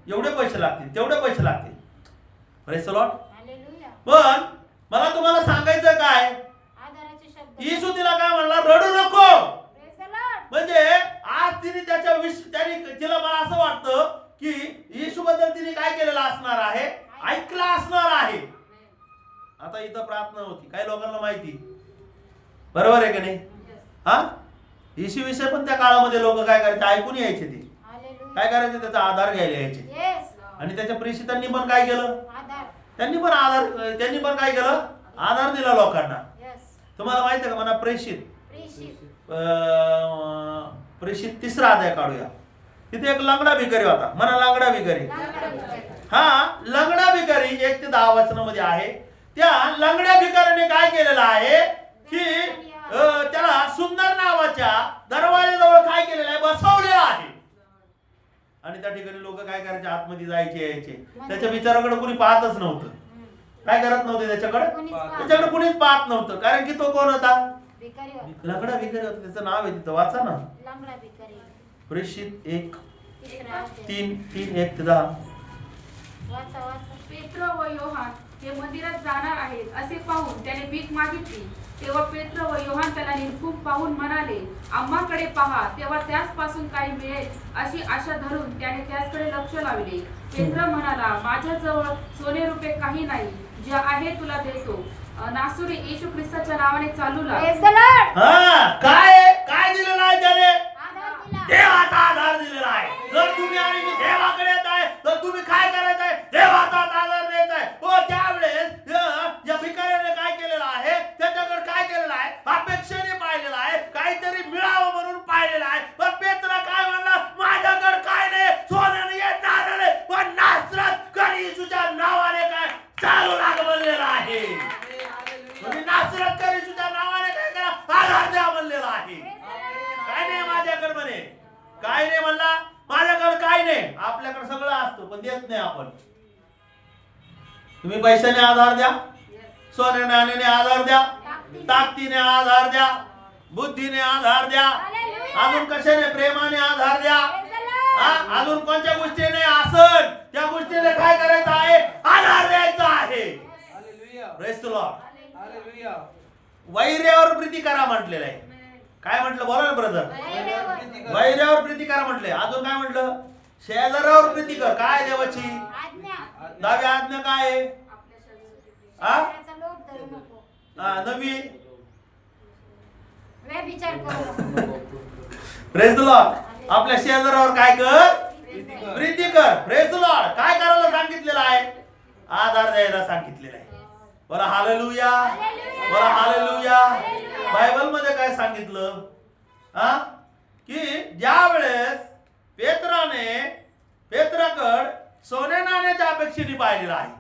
एवढे पैसे लागतील, तेवढे पैसे लागतील. Praise the Lord. हालेलुया. पण मला तुम्हाला सांगायचं काय? आधाराचे शब्द. येशू तिला काय म्हणला? रडू नको. Praise the Lord. म्हणजे आज तिने त्याने तिला मला असं वाटतं की येशू बद्दल तिने काय केलेलं असणार आहे? ऐकलं असणार आहे. आता इथं प्रार्थना होती, काही लोकांना माहिती, बरोबर आहे का नाही? हा, येशू विषय पण त्या काळामध्ये लोक काय करायचे? ऐकून यायचे. ते हालेलुया. काय करायचे? त्याचा आधार घ्यायला यायचे. Yes. आणि त्याच्या प्रेषितांनी पण काय केलं? आधार. त्यांनी पण काय केलं? आधार दिला लोकांना. Yes. तुम्हाला माहिती आहे का? म्हणा प्रेषित प्रेषित. प्रेषित 3रा अध्याय काढूया. तिथे एक लंगडा भिकारी होता. म्हणा लंगडा भिकारी. हा, लंगडा भिकारी 1 ते 10 वचनामध्ये आहे. त्या लंगड्या भिकाऱ्याने काय केलेलं आहे की त्याला सुंदर नावाच्या दरवाजाजवळ काय केलेलं आहे? बसवलेलं आहे. आणि त्या ठिकाणी लोक काय करायचे? आतमध्ये जायचे यायचे. त्याच्या विचाराकडे कुणी पाहतच नव्हतं. काय करत नव्हते त्याच्याकडे कुणीच पाहत नव्हतं. कारण की तो कोण होता? भिकारी होता. लंगडा भिकारी होता. त्याचं नाव आहे तिथं, वाचा ना. लंगडा भिकारी. प्रेषित 1 तिसरा अध्याय. 3 1 ते 10. वाचा वाचा. पेत्र व योहान हे मंदिरात जाणार आहेत असे पाहून त्याने भीक मागितली. तेव्हा पेत्र व योहान त्याला निर्भूक पाहून म्हणाले, आम्हाकडे पहा. तेव्हा त्याचपासून काही मिळेल अशी आशा धरून त्याने त्याचकडे लक्ष लावले. पेत्र म्हणाला, माझ्याजवळ सोने रुपये काही नाही, जे आहे तुला देतो. नासुरी येशू ख्रिस्ताच्या नावाने चालू लाग. Praise the Lord. हा, काय दिलेलं आहे त्याने? आधार दिला. देवाचा आधार दिलेला आहे. जर तुम्ही आणि मी देवाकडे येत आहे तर तुम्ही काय करायचं आहे? देवाचा आधार द्यायचा आहे. हो, त्यावेळेस या भिकाऱ्याने काय केलेलं आहे? त्याच्याकडे काय केलेलं आहे? अपेक्षेने पाहिलेलं आहे, काहीतरी मिळावं म्हणून पाहिलेलं आहे. पण पेत्र काय म्हणला? माझ्याकडे काय नाही, सोन्याने येत नाही, पण नासरत येशूच्या नावाने काय चालू लाग म्हणलेलं आहे. तुम्ही नासरत येशूच्या नावाने काय करा? आधार द्या म्हणलेला आहे. काय नाही माझ्याकडे म्हणे. काय नाही म्हणला? माझ्याकडे काय नाही. आपल्याकडे सगळं असतं पण देत नाही आपण. तुम्ही पैशाने आधार द्या, सोन्याने नाण्याने आधार द्या, ताकदीने आधार द्या, बुद्धीने आधार द्या, अजून कशाने? प्रेमाने आधार द्या. अजून कोणत्या गोष्टीने? आसन त्या गोष्टीने काय करायचं आहे? आधार द्यायचा आहे. Hallelujah. Praise the Lord. Hallelujah. वैर्यावर प्रीती करा म्हटलेलं आहे. काय म्हटलं बोला ना ब्रदर? वैरावर. वैरावर प्रीती करा म्हटले. अजून काय म्हटलं? शेजारावर प्रीती कर. काय देवाची आज्ञा. 10वी आज्ञा काय आहे? आपल्या शरीराची हा? शरीराचा लोभ धरू नको. 9वी व्यभिचार करू नको. Praise the Lord. आपल्या शेजारावर काय कर? प्रीती कर. प्रीती कर. Praise the Lord. काय करायला सांगितलेलं आहे? आधार द्यायला सांगितलेलं आहे. बोला हालेलुया. बोला हालेलुया. बायबल मध्ये काय सांगितलं? की ज्या वेळेस पेत्राकड सोन्या नाण्याच्या अपेक्षेने पाहिलेलं आहे.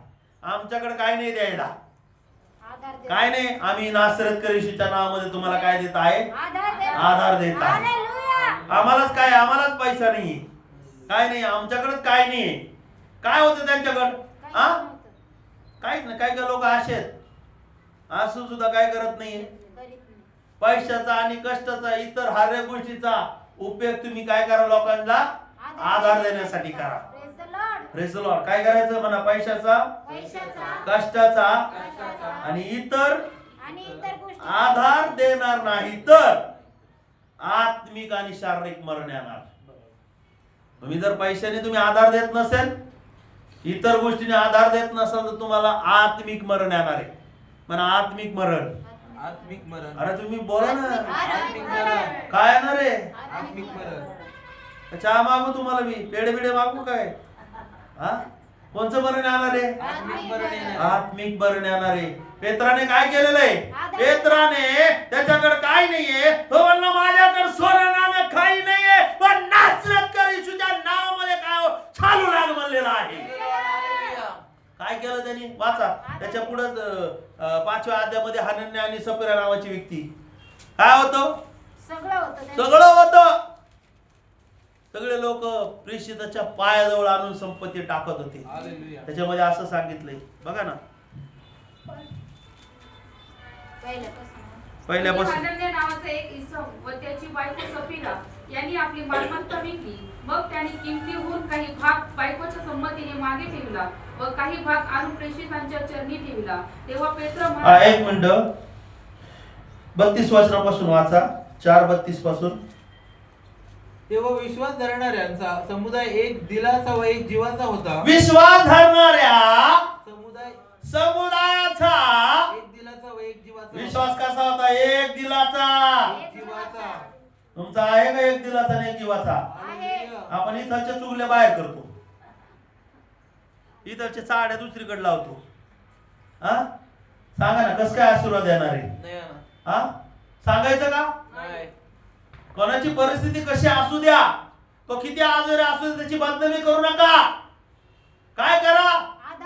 आमच्याकडे काय नाही द्यायला. आधार दे. काय नाही. आम्ही नासरत येशूच्या नावामध्ये तुम्हाला काय देत आहे? आधार दे. आधार देत आहे. हालेलुया. आम्हालाच काय? आम्हालाच पैसा नाही. काय नाही. आमच्याकडेच काय नाही. काय होतं त्यांच्याकडं? काही नव्हतं. काहीच नाही. काही काही लोक असे आहेत, असून सुद्धा काय करत नाही. करीत नाही. पैशाचा आणि कष्टाचा इतर हर एक गोष्टीचा उपयोग तुम्ही काय करा? लोकांना आधार देण्यासाठी करा. Praise the Lord. Praise the Lord. काय करायचं म्हणा? पैशाचा, पैशाचा, कष्टाचा कष्टाचा आणि इतर आणि इतर गोष्टी आधार देणार नाही तर आत्मिक आणि शारीरिक मरण येणार. तुम्ही जर पैशाने तुम्ही आधार देत नसेल, इतर गोष्टीने आधार देत नसाल तर तुम्हाला आत्मिक मरण येणार आहे. म्हणा आत्मिक मरण. आत्मिक मरण. अरे तुम्ही बोला ना. आत्मिक मरण. काय येणार आहे? आत्मिक मरण. चहा मागू तुम्हाला मी? पेढे बिडे मागू काय? हा? कोणचं मरण येणार आहे? आत्मिक मरण येणार. आत्मिक मरण येणार आहे. पेत्राने काय केलेलं आहे? पेत्राने त्याच्याकडे काय नाहीये. तो म्हणला माझ्याकडे सोनं नाणं काही नाहीये, पण नासरतकर येशूच्या नावामध्ये काय चालू लाग म्हणलेलं आहे. काय केलं त्यांनी? वाचा. त्याच्या पुढे 5व्या अध्यायामध्ये हनन्या आणि सफीरा नावाची व्यक्ती काय होतं? सगळं होतं त्यांचं. सगळं होतं. सगळे लोक प्रेषिताच्या पायाजवळ आणून संपत्ती टाकत होते. हालेलुया. त्याच्यामध्ये असं सांगितलंय बघा ना. पहिल्यापासून हनन्या नावाचा एक इसम व त्याची बायको सफीरा यांनी आपली मालमत्ता विकली. मग त्यांनी किमतीहून काही भाग बायकोच्या संमतीने मागे ठेवला व काही भाग आणून प्रेषितांच्या चरणी ठेवला. तेव्हा पेत्र म्हणाला, एक मिनिट 32 वचनापासून वाचा. 4:32 पासून. तेव्हा विश्वास धरणाऱ्यांचा समुदाय एक दिलाचा व एक जीवाचा होता. विश्वास धरणाऱ्या समुदायाचा एक दिलाचा व एक जीवाचा विश्वास कसा होता? एक दिलाचा. एक जीवाचा. तुमचा आहे का एक दिलाचा आणि एक जीवाचा? हालेलुया. आपण इथलच्या चुगल्या बाहेर करतो, इथलच्या चाड्या दुसरीकडे लावतो. हा? सांगा ना कसं काय आशीर्वाद देणार आहे? नाही ना. हा? सांगायचं का? नाही. कोणाची परिस्थिती कशी असू द्या, तो किती आजारी असू दे, त्याची बदनामी करू नका. काय करा?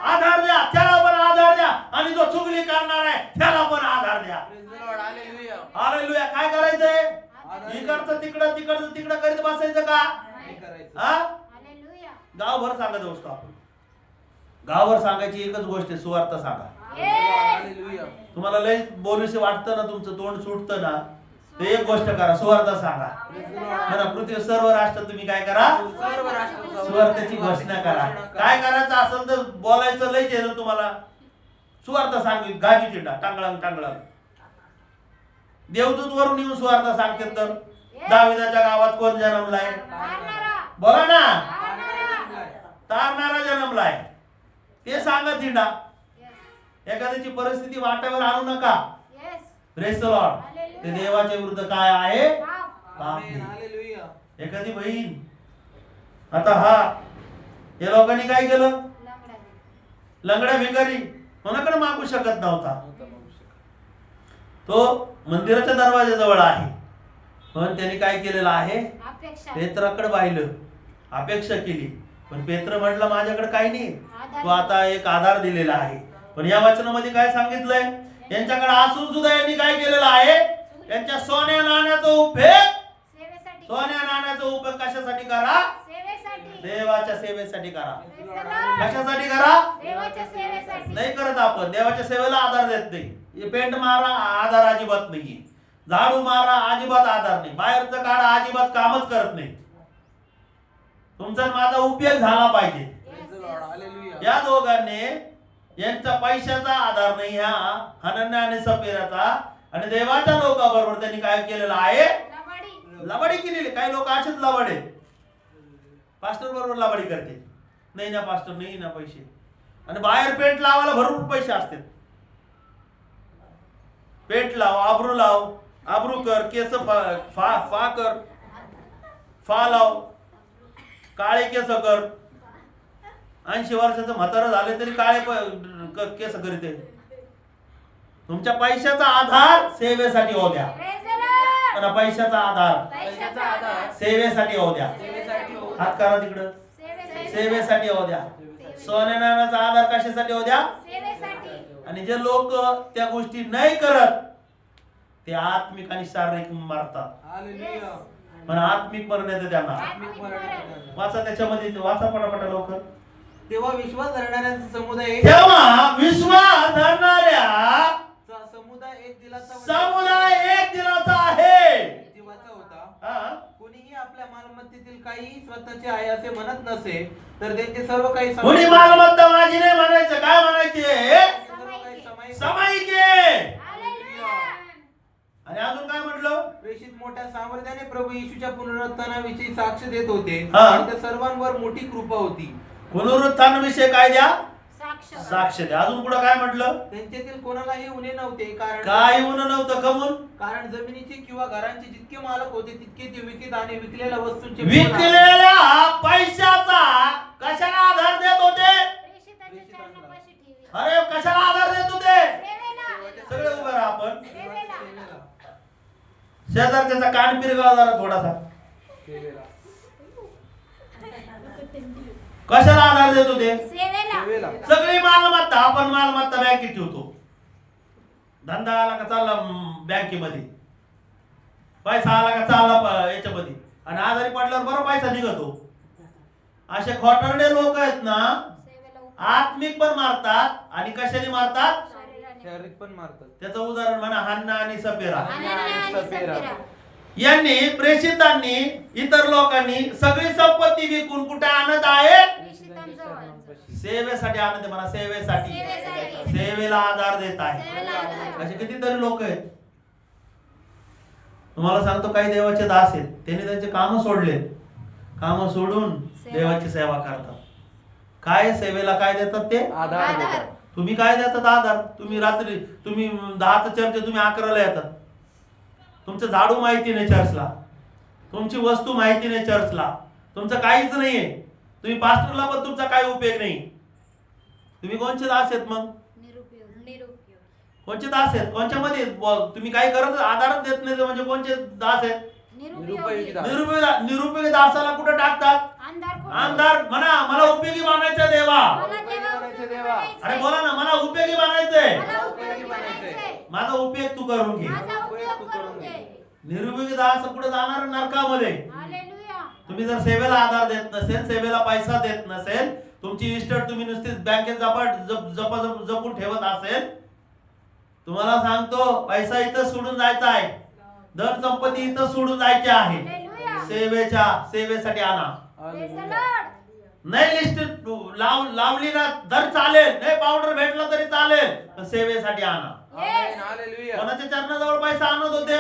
आधार द्या. त्याला पण आधार द्या आणि जो चुगली करणार आहे त्याला पण आधार द्या. Praise the Lord. Hallelujah. Hallelujah. काय करायचंय? आधार इकडचं तिकडं करीत बसायचं का? नाही करायचं. हा? हालेलुया. गावभर सांगत असतो आपण. गावभर सांगायची एकच गोष्ट आहे, सुवार्थ सांगा. हालेलुया. तुम्हाला लय बोलूशी वाटतं ना, तुमचं तोंड सुटतं ना, ते एक गोष्ट करा, सुवार्थ सांगा. Praise the Lord. म्हणा पृथ्वी सर्व राष्ट्र तुम्ही काय करा? सर्व राष्ट्र सुवार्थाची घोषणा करा. काय करायचं असेल तर बोलायचं लयच आहे ना तुम्हाला. सुवार्थ सांगित गाजी चिंडा टांगळांग. देवदूत वरून येऊन सुवार्थ सांगते तर दाविदाच्या गावात कोण जन्मलाय? तारणारा. बोला ना. तारणारा. तारणारा जन्मलाय. ते सांगा चिंडा. Yes. एखाद्याची परिस्थिती वाटावर आणू नका. Yes. Praise the Lord. ते देवाच्या विरुद्ध काय आहे? पाप. पाप आमेन. आहे. हालेलुया. एखादी बहीण आता या लोकांनी काय केलं? लंगडा. लंगड्या भिकारी कोणाकडे मागू शकत नव्हता. तो मंदिराच्या दरवाजाजवळ आहे, पण त्याने काय केलेलं आहे? अपेक्षा. पेत्राकडे पाहिलं, अपेक्षा केली, पण पेत्र म्हटलं माझ्याकडे काही नाही. आधार. तो आता एक आधार दिलेला आहे. पण या वचनामध्ये काय सांगितलंय? यांच्याकडे असून सुद्धा यांनी काय केलेलं आहे? यांच्या सोन्या नाण्याचा उपयोग, सेवेसाठी. सोन्या नाण्याचा उपयोग कशासाठी करा? सेवेसाठी. देवाच्या सेवेसाठी करा. Praise the Lord. कशासाठी करा? देवाच्या सेवेसाठी. नाही करत आपण. देवाच्या सेवेला आधार देत नाही. हे पेंट मारा आधार अजिबात नाहीये. झाडू मारा अजिबात आधार नाही. बाहेरचं काढा अजिबात कामच करत नाही. तुमचा आणि माझा उपयोग झाला पाहिजे. Praise the Lord. हालेलुया. या दोघांनी यांचा पैशाचा आधार नाही, ह्या हनन्या आणि सफीराचा, आणि देवाच्या लोकांबरोबर त्यांनी काय केलेलं आहे? लबाडी केलेली. काही लोक असेच लबाडे, पास्टर बरोबर लबाडी करते. नाही ना पास्टर, नाही ना पैसे, आणि बाहेर पेंट लावायला भरपूर पैसे असतात. पेंट लाव, आबरू लाव, आबरू कर, केस फा कर, फा लाव, काळे केस कर. 80 वर्षाचं म्हातारं झाले तरी काळे केस करीते. तुमच्या पैशाचा आधार सेवेसाठी होऊ द्या. पण पैशाचा आधार सेवेसाठी होऊ द्या. हात करा तिकडं. सेवेसाठी होऊ द्या. सोन्या नाण्याचा आधार कशासाठी होऊ द्या? आणि जे लोक त्या गोष्टी नाही करत ते आत्मिक आणि शारीरिक मरतात. पण आत्मिक मरण येते त्यांना. वाचा त्याच्यामध्ये, वाचा पटापटा लवकर. तेव्हा विश्वास धरणाऱ्यांचा समुदाय तेव्हा विश्वास धरणाऱ्या समुदाय एक दिलाचा आहे. जीवाचा होता. हा? कोणीही आपल्या मालमत्तेतील काही स्वतःचे आहे असे म्हणत नसे तर त्यांचे सर्व काही कोणी मालमत्ता माझी नाही म्हणायचं. काय म्हणायचे? सामायिक आहे. आणि अजून काय म्हटलं? प्रेषित मोठ्या सामर्थ्याने प्रभू येशूच्या पुनरुत्थानाविषयी साक्ष देत होते हा. आणि त्या सर्वांवर मोठी कृपा होती. पुनरुत्थानाविषयी काय द्या? साक्ष. साक्ष द्या. अजून पुढे काय म्हटलं? त्यांच्यातील कोणालाही उणे नव्हते काय होणं नव्हतं. कमून? कारण जमिनीचे किंवा घरांचे जितके मालक होते तितके ते विकत आणि विकलेल्या वस्तूंचे विकलेल्या पैशाचा कशाला आधार देत होते? प्रेषिताच्या चरणापाशी ठेवी. अरे कशाला आधार देत होते? सेवेला. सगळे उभे राहा. आपण सेवेला. शेजारच्याचा कान पिरगाव जरा थोडासा. कशाला आधार देत होते? सेवेला. सगळी मालमत्ता. आपण मालमत्ता बँकेत ठेवतो. धंदा आला का चालला बँकेमध्ये, पैसा आला का चालला याच्यामध्ये, आणि आजारी पडल्यावर बरं पैसा निघतो. असे खोटरडे लोक आहेत ना, आत्मिक पण मारतात आणि कशाने मारतात? शारीरिक पण मारतात. त्याचं उदाहरण म्हणा हन्ना आणि सपेरा. आणि सफेरा. यांनी, प्रेषितांनी, इतर लोकांनी सगळी संपत्ती विकून कुठे आणत आहे? प्रेषितांजवळ. सेवेसाठी आणत आहे. म्हणा सेवेसाठी. सेवेसाठी. सेवेला आधार देत आहे. सेवेला आधार. असे कितीतरी लोक आहेत. तुम्हाला सांगतो, काही देवाचे दास आहेत, त्यांनी त्यांचे काम सोडले, काम सोडून देवाची सेवा करतात. काय सेवेला काय देतात ते? आधार. तुम्ही काय देतात? आधार. तुम्ही रात्री, तुम्ही 10चं चर्च, तुम्ही 11ला येतात. तुमचं झाडू माहिती नाही चर्चला, तुमची वस्तू माहिती नाही चर्चला, तुमचं काहीच नाहीये. तुम्ही पास्टरला पण तुमचा काही उपयोग नाही. तुम्ही कोणचे दास आहेत मग? कोणचे दास आहेत? कोणच्या मध्ये तुम्ही काही करत आधारच देत नाही म्हणजे कोणचे दास आहेत? निरुपयोगी. निरुपयोगी दासाला कुठे टाकतात? अंधार. म्हणा मला उपयोगी बनायचं देवा. अरे बोला ना, मला उपयोगी बनायचंय. माझा उपयोग तू करून घे. निरुपयोगी दास कुठे जाणार? नरकामध्ये. तुम्ही जर सेवेला आधार देत नसेल, सेवेला पैसा देत नसेल, तुमची इस्टेट तुम्ही नुसतीच बँकेत जपून ठेवत असेल, तुम्हाला सांगतो पैसा इथं सोडून जायचा आहे, धन संपत्ती इथं सोडून जायची आहे. सेवेसाठी आणा. नाही लिस्ट लावली ना तर चालेल, नाही पावडर भेटला तरी चालेल, पण सेवेसाठी आणा. कोणाच्या चरणाजवळ पैसा आणत होते?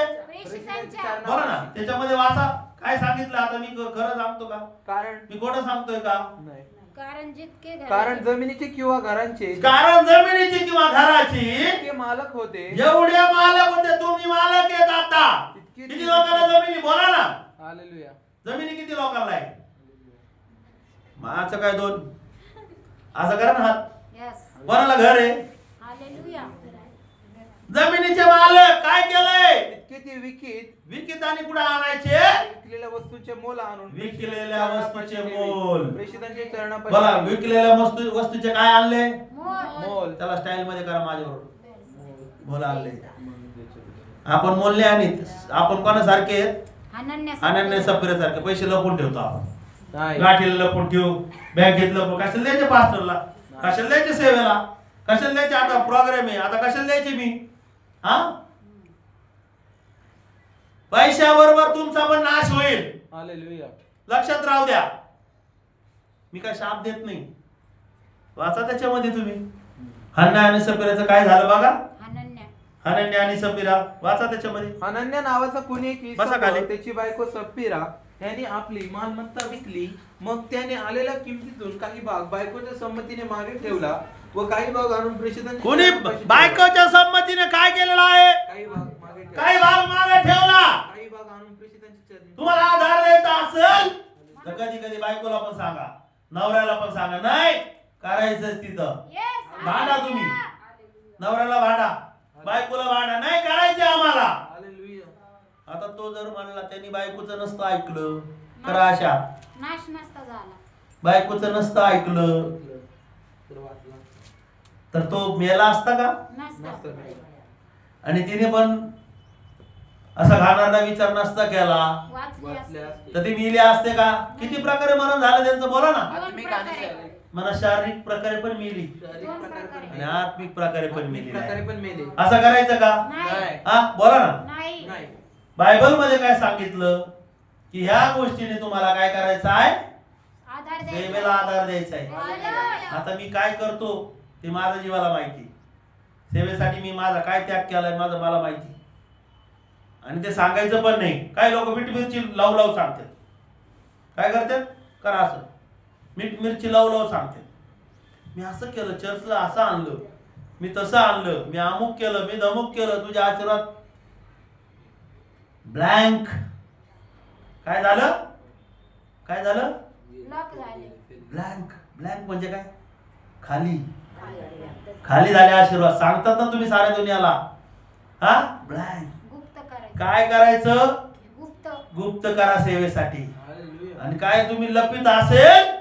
बघा ना, त्याच्यामध्ये वाचा काय सांगितलं. आता मी खरं सांगतो का? मी खोटं सांगतोय का? कारण जमिनीचे किंवा घरांचे घराची मालक होते, एवढे मालक होते. तुम्ही मालक आहेत आता. किती लोकांना जमिनी? बोला ना. हालेलुया. जमिनी किती लोकांना आहे? माझं काय 2? असं करा ना हात. कोणाला घर आहे? जमिनीचे मालक काय केलंय? इतके ते विकित आणि कुठे आणायचे? विकलेल्या वस्तूचे मोल आणून विकलेल्या वस्तूचे मोल. प्रेषितांच्या चरणापाशी. बघा, विकलेल्या वस्तूचे काय आणले? मोल. त्याला स्टाईल मध्ये करा माझ्याबरोबर. मोल आणले. आपण मोल नाही आणीत. आपण कोणासारखे आहेत? अनन्य सफेऱ्यासारखे. पैसे लपून ठेवतो आपण. गाठीला लपून ठेवू, बँकेत लपून. कशाला द्यायचे पास्टरला? कशाला द्यायचे सेवेला? कशाला द्यायचे? आता प्रोग्राम आहे, आता कशाला द्यायचे मी? हा, पैशाबरोबर तुमचा पण नाश होईल. हालेलुया. लक्षात राहू द्या. मी काय शाप देत नाही. वाचा त्याच्यामध्ये तुम्ही. हन्ना आणि सपेराचं काय झालं बघा. अनन्या आणि समीरा वाचा त्याच्यामध्ये. अनन्या नावाचा कोणी एक बसा इसम खाली. व त्याची बायको सप्पीरा यांनी आपली मालमत्ता विकली. मग त्याने आलेल्या किमतीतून काही भाग बायकोच्या संमतीने मागे ठेवला व काही भाग आणून प्रेषितांच्या कोणी चरणापाशी ठेवला. बायकोच्या संमतीने काय केलेलं आहे? काही भाग मागे ठेवला. काही भाग मागे ठेवला. काही भाग आणून प्रेषितांच्या चरणी. तुम्हाला आधार द्यायचा असेल तर कधी कधी बायकोला पण सांगा, नवऱ्याला पण सांगा, नाही करायचंच तिथं. Yes, भांडा तुम्ही, नवऱ्याला भांडा, बायकोला भांडा, नाही करायचे आम्हाला. हालेलुया. आता तो जर म्हणला त्यांनी बायकोचं नसतं ऐकलं तर अशा नाश नसता झाला. बायकोचं नसतं ऐकलं तर वाचला. तर तो मेला असता का? नसता. मस्त नाही. आणि तिने पण असा घाणारडा विचार नसता केला वाचली वाचले असते. असते. तर ते मेले असते का? किती प्रकारे मरण झालं त्यांचं बोला ना. आत्मिक आणि शारीरिक. मला शारीरिक प्रकारे पण मेली शारीरिक दोन प्रकारे पण प्रकारे. आणि मेले. आत्मिक प्रकारे पण आत्मिक मेली. प्रकारे पण मेले. असं करायचं का? नाही. नाही. हा बोला ना. नाही. नाही. बायबल मध्ये काय सांगितलं की ह्या गोष्टीने तुम्हाला काय करायचं आहे? आधार सेवेला द्यायचा. आधार द्यायचा आहे. हालेलुया. आता मी काय करतो ते माझ्या जीवाला माहिती. सेवेसाठी मी माझा काय त्याग केलाय माझं मला माहिती. आणि ते सांगायचं पण नाही. काही लोक मीठ मिरची लावू लावू सांगतात. काय करतात? करा असं मीठ मिरची लावू लावू सांगतात. मी असं केलं, चर्चला असं आणलं, मी तसं आणलं, मी अमुक केलं, मी धमुक केलं, तुझ्या आशीर्वाद ब्लँक. काय झालं? काय झालं? लॉक झाले. ब्लँक. ब्लँक म्हणजे काय? खाली. खाली झाले आशीर्वाद. सांगतात ना तुम्ही साऱ्या दुनियाला. हा ब्लँक. गुप्त करायचं. काय करायचं? गुप्त. गुप्त करा सेवेसाठी. हालेलुया. आणि काय तुम्ही लपित असेल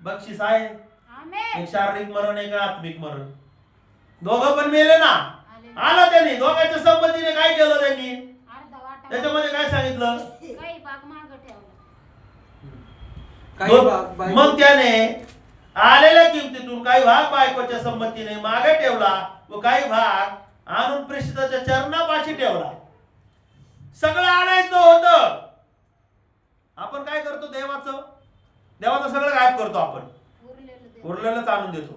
बक्षीस आहे. आमेन. एक शारीरिक मरण एक आत्मिक मरण. दोघं पण मेले ना. हालेलुया. आलं त्यांनी दोघांच्या संमतीने काय केलं त्यांनी? अर्धा वाटा. त्याच्यामध्ये काय सांगितलं? काही भाग मागं ठेवला. काही भाग बायको- मग त्याने आलेल्या किमतीतून काही भाग बायकोच्या संमतीने मागे ठेवला व काही भाग आणून प्रेषिताच्या चरणापाशी ठेवला. सगळं आणायचं होतं. आपण काय करतो? देवाचं सगळं गायब करतो आपण. उरलेलं दे. उरलेलंच आणून देतो.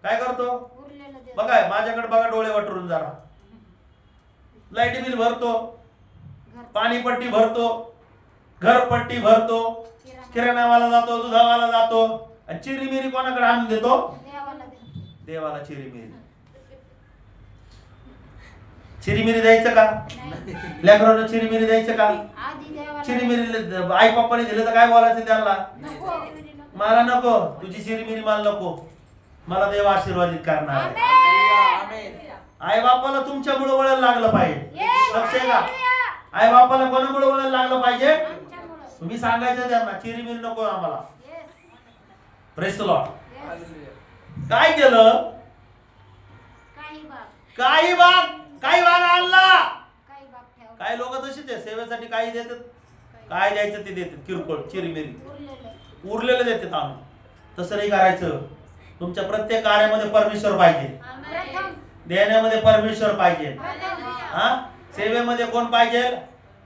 काय करतो? उरलेलं दे. बघा माझ्याकडे बघा डोळे वटरून जरा. लाईट बिल भरतो, घर- पाणीपट्टी भरतो, घरपट्टी भरतो, किराणा. किराणावाला जातो, दुधावाला जातो. आणि चिरीमिरी कोणाकडे आणून देतो? देवाला दे. देवाला चिरीमिरी. चिरीमिरी द्यायचं का? नाही. लेकरांना चिरीमिरी द्यायचं का? आधी देवाला. चिरीमिरी आई पप्पाने दिलं तर काय बोलायचं त्याला? नको. मला नको, तुझी चिरीमिरी मला नको, मला देव आशीर्वादित करणार आहे. हालेलुया. आमेन. आई बापाला तुमच्यामुळे वळण लागलं पाहिजे. Yes, लक्ष आहे का? हालेलुया. आई बापाला कोणामुळे वळण लागलं पाहिजे? आमच्यामुळं. तुम्ही सांगायचं त्यांना चिरीमिरी नको आम्हाला. Yes. Praise the Lord. Yes. Hallelujah. काय केलं? काही भाग. काही भाग आणला. काही भाग ठेवला. काही लोक तशीच आहे, सेवेसाठी काही देतात, काय द्यायचं ते देतात, किरकोळ चिरीमिरी उरलेलं. उरलेलं देतात आणून. तसं नाही करायचं. तुमच्या प्रत्येक कार्यामध्ये परमेश्वर पाहिजे. प्रथम. देण्यामध्ये परमेश्वर पाहिजे. प्रथम. हा सेवेमध्ये कोण पाहिजे?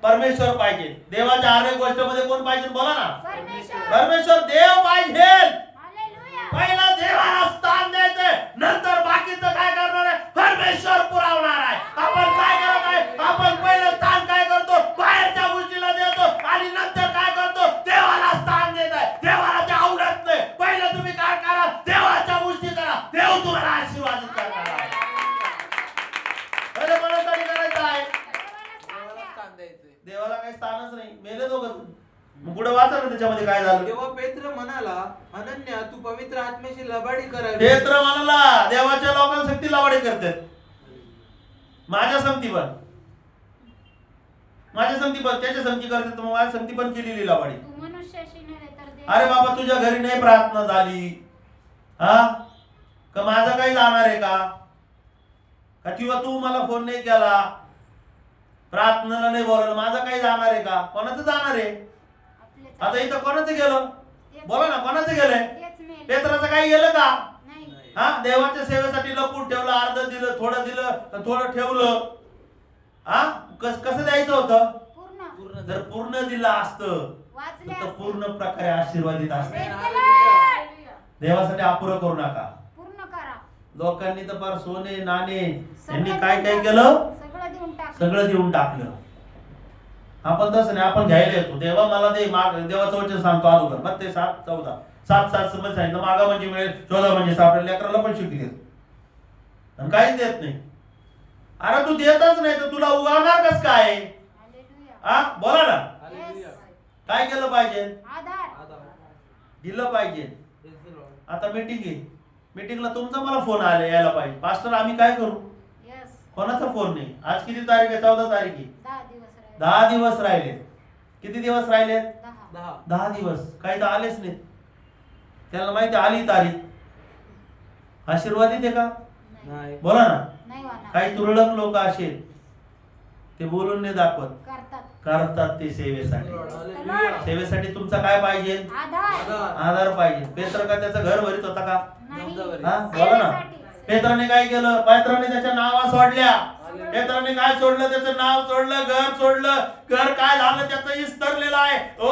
परमेश्वर पाहिजे. देवाच्या हर एक गोष्टीमध्ये कोण पाहिजे? बोला ना. परमेश्वर. परमेश्वर देव पाहिजे. हालेलुया. पहिला देवाला स्थान द्यायचंय, नंतर बाकीचं काय करणार आहे? परमेश्वर पुरवणार आहे. आपण काय करत आहे? आपण पहिलं स्थान काय करतो? बाहेरच्या गोष्टीला देतो आणि नंतर काय करतो? देवाला स्थान देत आहे. देवाला ते आवडत नाही. पहिलं तुम्ही काय करा? देवाच्या गोष्टी करा. देव तुम्हाला आशीर्वादित करणार आहे. पहिलं कोणासाठी करायचं आहे? देवाला स्थान द्यायचंय. देवाला काही स्थानच नाही. मेले दोघं. मग पुढे वाचा ना त्याच्यामध्ये काय झालं. तेव्हा पेत्र म्हणाला, अनन्या तू पवित्र आत्म्याशी लबाडी करावी. पेत्र म्हणाला, देवाच्या लोकांना सक्ती लावाडी करतात. माझ्या संगती पण त्याच्या संगती करतात. मग माझ्या संगती पण केलेली लावाडी. तू मनुष्याशी नव्हे तर देव. अरे बाबा तुझ्या घरी नाही प्रार्थना झाली हा का? माझं काही जाणार आहे का? किंवा तू मला फोन नाही केला, प्रार्थनेला नाही बोलवलं, माझं काही जाणार आहे का? कोणाचं जाणार आहे? आपलेच. आता इथं कोणाचं गेलं? बोला ना, कोणाचं गेलंय? तेच मेल. पेत्राचं काही गेलं का? नाही. हा देवाच्या सेवेसाठी लपून ठेवलं, अर्ध दिलं, थोडं दिलं, थोडं ठेवलं. हा कसं द्यायचं होतं? पूर्ण. जर पूर्ण दिलं असतं वाचले तर असते. पूर्ण प्रकारे आशीर्वादित असते. Praise the hallelujah. देवासाठी अपुरं करू नका. पूर्ण करा. लोकांनी तर फार सोने नाणे यांनी सगळं काय काय देऊन केलं, सगळं देऊन टाक. सगळं देऊन टाकलं. आपण तसं नाही, आपण घ्यायला येतो देवा मला दे, माग देवाचं वचन सांगतो अगोदर मग ते 7:14 7 समज सांगितलं, मागा म्हणजे मिळेल, 14 म्हणजे सापडेल. लेकराला पण शिकले आणि काहीच देत नाही. अरे तू देतच नाही तर तुला उगावणार कस काय? हालेलुया. हा बोला ना, हालेलुया. काय केलं पाहिजे? आधार. आधार. दिलं पाहिजे. Praise the Lord. आता मीटिंग आहे, मीटिंगला तुमचा मला फोन यायला पाहिजे. पास्टर आम्ही काय करू? यस. कोणाचा फोन नाही. आज किती तारीख आहे? 14 तारीख आहे. 10 दिवस राहिले. 10 दिवस राहिले. किती दिवस राहिले? 10. 10. 10 दिवस. काही तर आलेच नाहीत. त्याला माहिती आली तारीख. आशीर्वाद येते का? नाही. बोला ना. नाही होणार. काही तुरळक लोक असे ते बोलून नाही दाखवत, करतात. करतात ते सेवेसाठी. हालेलुया. सेवेसाठी तुमचा काय पाहिजे? आधार. आधार. आधार पाहिजे. पेत्र का त्याचं घर भरीत होता का? नाही. नवजावरी. हा बोला ना. सेवेसाठी. पेत्राने काय केलं? पेत्राने त्याच्या नावा सोडल्या. पेत्राने काय सोडलं? त्याचं नाव सोडलं, घर सोडलं. घर काय झालं? त्याचं विस्तरलेलं आहे. ओ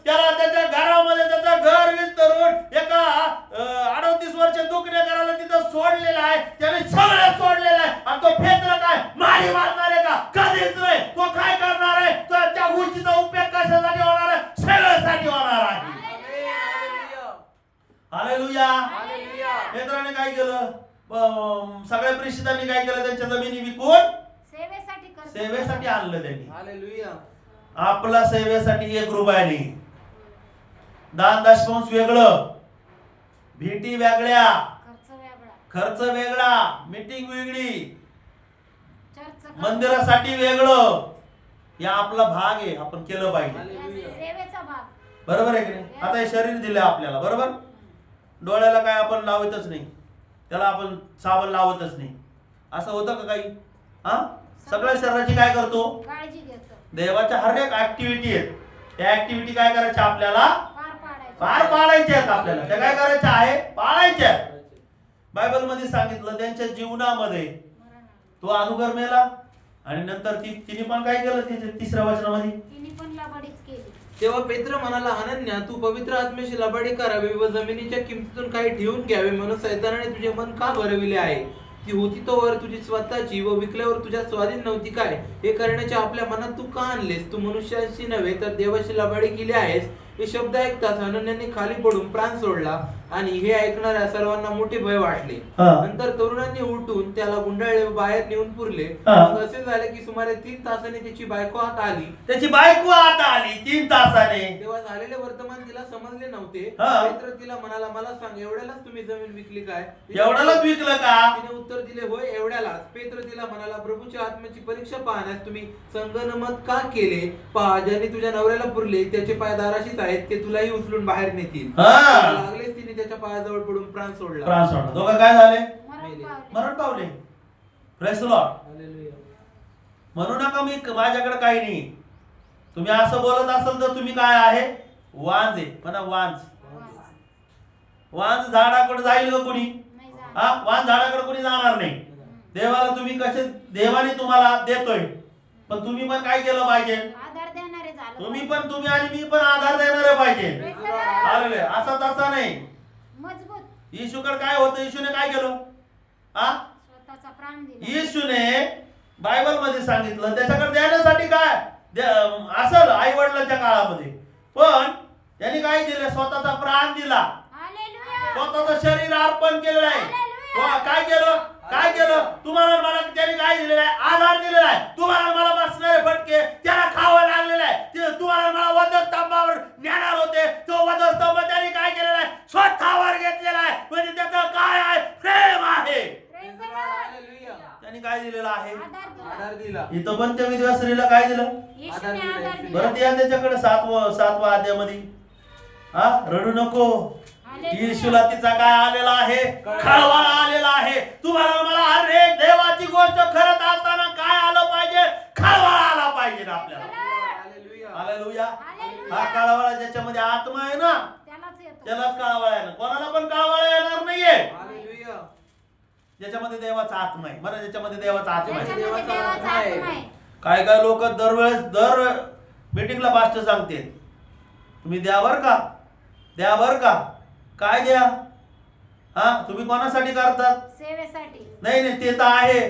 त्याला त्याच्या घरामध्ये त्याचं घर विस्तरून एका 38 वर्ष दुखणे करायला तिथं सोडलेलं आहे. त्याने सगळं सोडलेलं आहे. आणि तो पेत्र काय मारी मारणार आहे का? कधीच नाही. तो काय करणार आहे? तो त्या गोष्टीचा उपयोग कशासाठी होणार आहे? सेवेसाठी होणार आहे. हालेलुया. हालेलुया. हालेलुया. पेत्राने काय केलं? सगळ्या प्रेषितांनी काय केलं? त्यांच्या जमिनी विकून सेवेसाठी करतात. सेवेसाठी आणलं त्यांनी. हालेलुया. आपला सेवेसाठी 1 रुपया नाही. दान दशमांश वेगळं, भेटी वेगळ्या, खर्च वेगळा. खर्च वेगळा, मीटिंग वेगळी, चर्च मंदिरासाठी वेगळं. या आपला भाग आहे, आपण केलं पाहिजे. हालेलुया. सेवेचा भाग. बरोबर आहे की नाही? आता हे शरीर दिलंय आपल्याला, बरोबर. डोळ्याला काय आपण लावतच नाही, त्याला आपण साबण लावतच नाही. असं होतं का काही? हा सगळ्या शरीराची काय करतो? काळजी घेतो. देवाच्या हर एक ऍक्टिव्हिटी आहेत. त्या ऍक्टिव्हिटी काय करायच्या? आपल्याला पार पाडायचं. पार पाडायच्या आहेत. आपल्याला त्या काय करायच्या आहे? पाळायच्या आहेत. बायबल मध्ये सांगितलं त्यांच्या जीवनामध्ये मरण. तो अगोदर मेला आणि नंतर तिने पण काय केलं? तिच्या 3ऱ्या वचनामध्ये तिने पण लबाडीच केली. तेव्हा पेत्र म्हणाला, अनन्या तू पवित्र आत्म्याशी लबाडी करावी व जमिनीच्या किमतीतून काही ठेवून घ्यावे म्हणून सैतानाने तुझे मन का भरविले आहे? ती होती तोवर तुझी स्वतःची व विकल्यावर तुझ्या स्वाधीन नव्हती काय? हे करण्याच्या आपल्या मनात तू का आणलेस? तू मनुष्याशी नव्हे तर देवाशी लबाडी केली आहेस. हे शब्द ऐकताच अनन्याने खाली पडून प्राण सोडला आणि हे ऐकणाऱ्या सर्वांना मोठे भय वाटले. हा. नंतर तरुणांनी उठून त्याला गुंडाळले व बाहेर नेऊन पुरले. हा. मग असे झाले की सुमारे 3 तासांनी त्याची बायको हात आली. त्याची बायको आता आली 3 तासाने. तेव्हा झालेले वर्तमान तिला समजले नव्हते. हा. पेत्र तिला म्हणाला, मला सांग, एवढ्यालाच तुम्ही जमीन विकली काय? एवढ्यालाच विकलं का? तिने उत्तर दिले, होय एवढ्यालाच. पेत्र तिला म्हणाला, प्रभूच्या आत्म्याची परीक्षा पाहण्यास तुम्ही संगनमत का केले? पहा, ज्यांनी तुझ्या नवऱ्याला पुरले त्याचे पाय दाराशीच आहेत, ते तुलाही उचलून बाहेर नेतील. हा. लागलेच तिने त्याच्या पायाजवळ पडून प्राण सोडला. प्राण सोडला. दोघं काय झाले? मरण मेले. पावले. मरण पावले. Press the Lord. हालेलुया. म्हणू नका मी माझ्याकडे काही नाही. तुम्ही असं बोलत असाल तर तुम्ही काय आहे? वांज आहे. म्हणा वांज. वांज झाडाकडे जाईल का कोणी? नाही जाणार. हा वांज झाडाकडे कोणी जाणार नाही. देवाला तुम्ही कसे, देवाने तुम्हाला देतोय, पण तुम्ही पण काय केलं पाहिजे? आधार देणारे झालं. तुम्ही आणि मी पण आधार देणारे पाहिजे. Praise the Lord. हालेलुया. असा तसा नाही. मजबूत. येशूकडे काय होतं? येशूने काय केलं? हा स्वतःचा प्राण दिला. येशूने बायबल मध्ये सांगितलं त्याच्याकडे देण्यासाठी काय असल आई वडिलांच्या काळामध्ये, पण त्यांनी काय दिलं? स्वतःचा प्राण दिला, हालेलुया. स्वतःचं शरीर अर्पण केलेलं आहे. हालेलुया. काय केलं? काय केलं? तुम्हाला मला त्यांनी काय दिलेलं आहे? आधार दिलेला आहे. तुम्हाला मला बसणारे फटके त्याला खावं लागलेलं आहे. तुम्हाला मला वधस्तंभावर नेणार होते, तो वधस्तंभ त्यांनी काय केलेला आहे? स्वतःवर घेतलेला आहे. म्हणजे त्याचं काय आहे? प्रेम आहे. Praise the Lord. हालेलुया. त्यांनी काय दिलेलं आहे? आधार दिला. आधार दिला. इथं पण त्या विधवा स्त्रीला काय दिलं? येशूने आधार दिला. बरं त्या त्याच्याकडे 7व्या अध्यायामध्ये हा रडू नको. हालेलुया. येशूला तिचा काय आलेला आहे? खळवळ आलेला आहे. तुम्हाला मला हर एक देवाची गोष्ट करत असताना काय आलं पाहिजे? खळवळ आला पाहिजे आपल्याला. हालेलुया. हालेलुया. हालेलुया. हा काळवळा ज्याच्यामध्ये आत्मा आहे ना, त्यालाच येतो. त्यालाच काळवळ आहे ना. कोणाला पण काळवळ येणार नाहीये. हालेलुया. ज्याच्यामध्ये देवाचा आत्मा आहे. बरं, ज्याच्यामध्ये देवाचा आत्मा आहे. ज्याच्यामध्ये देवाचा आत्मा आहे. काय काय लोक दर मीटिंगला पास्टर सांगते, तुम्ही द्या बर का, द्या बर का. काय द्या? हा तुम्ही कोणासाठी करतात? सेवेसाठी. नाही नाही ते तर आहे,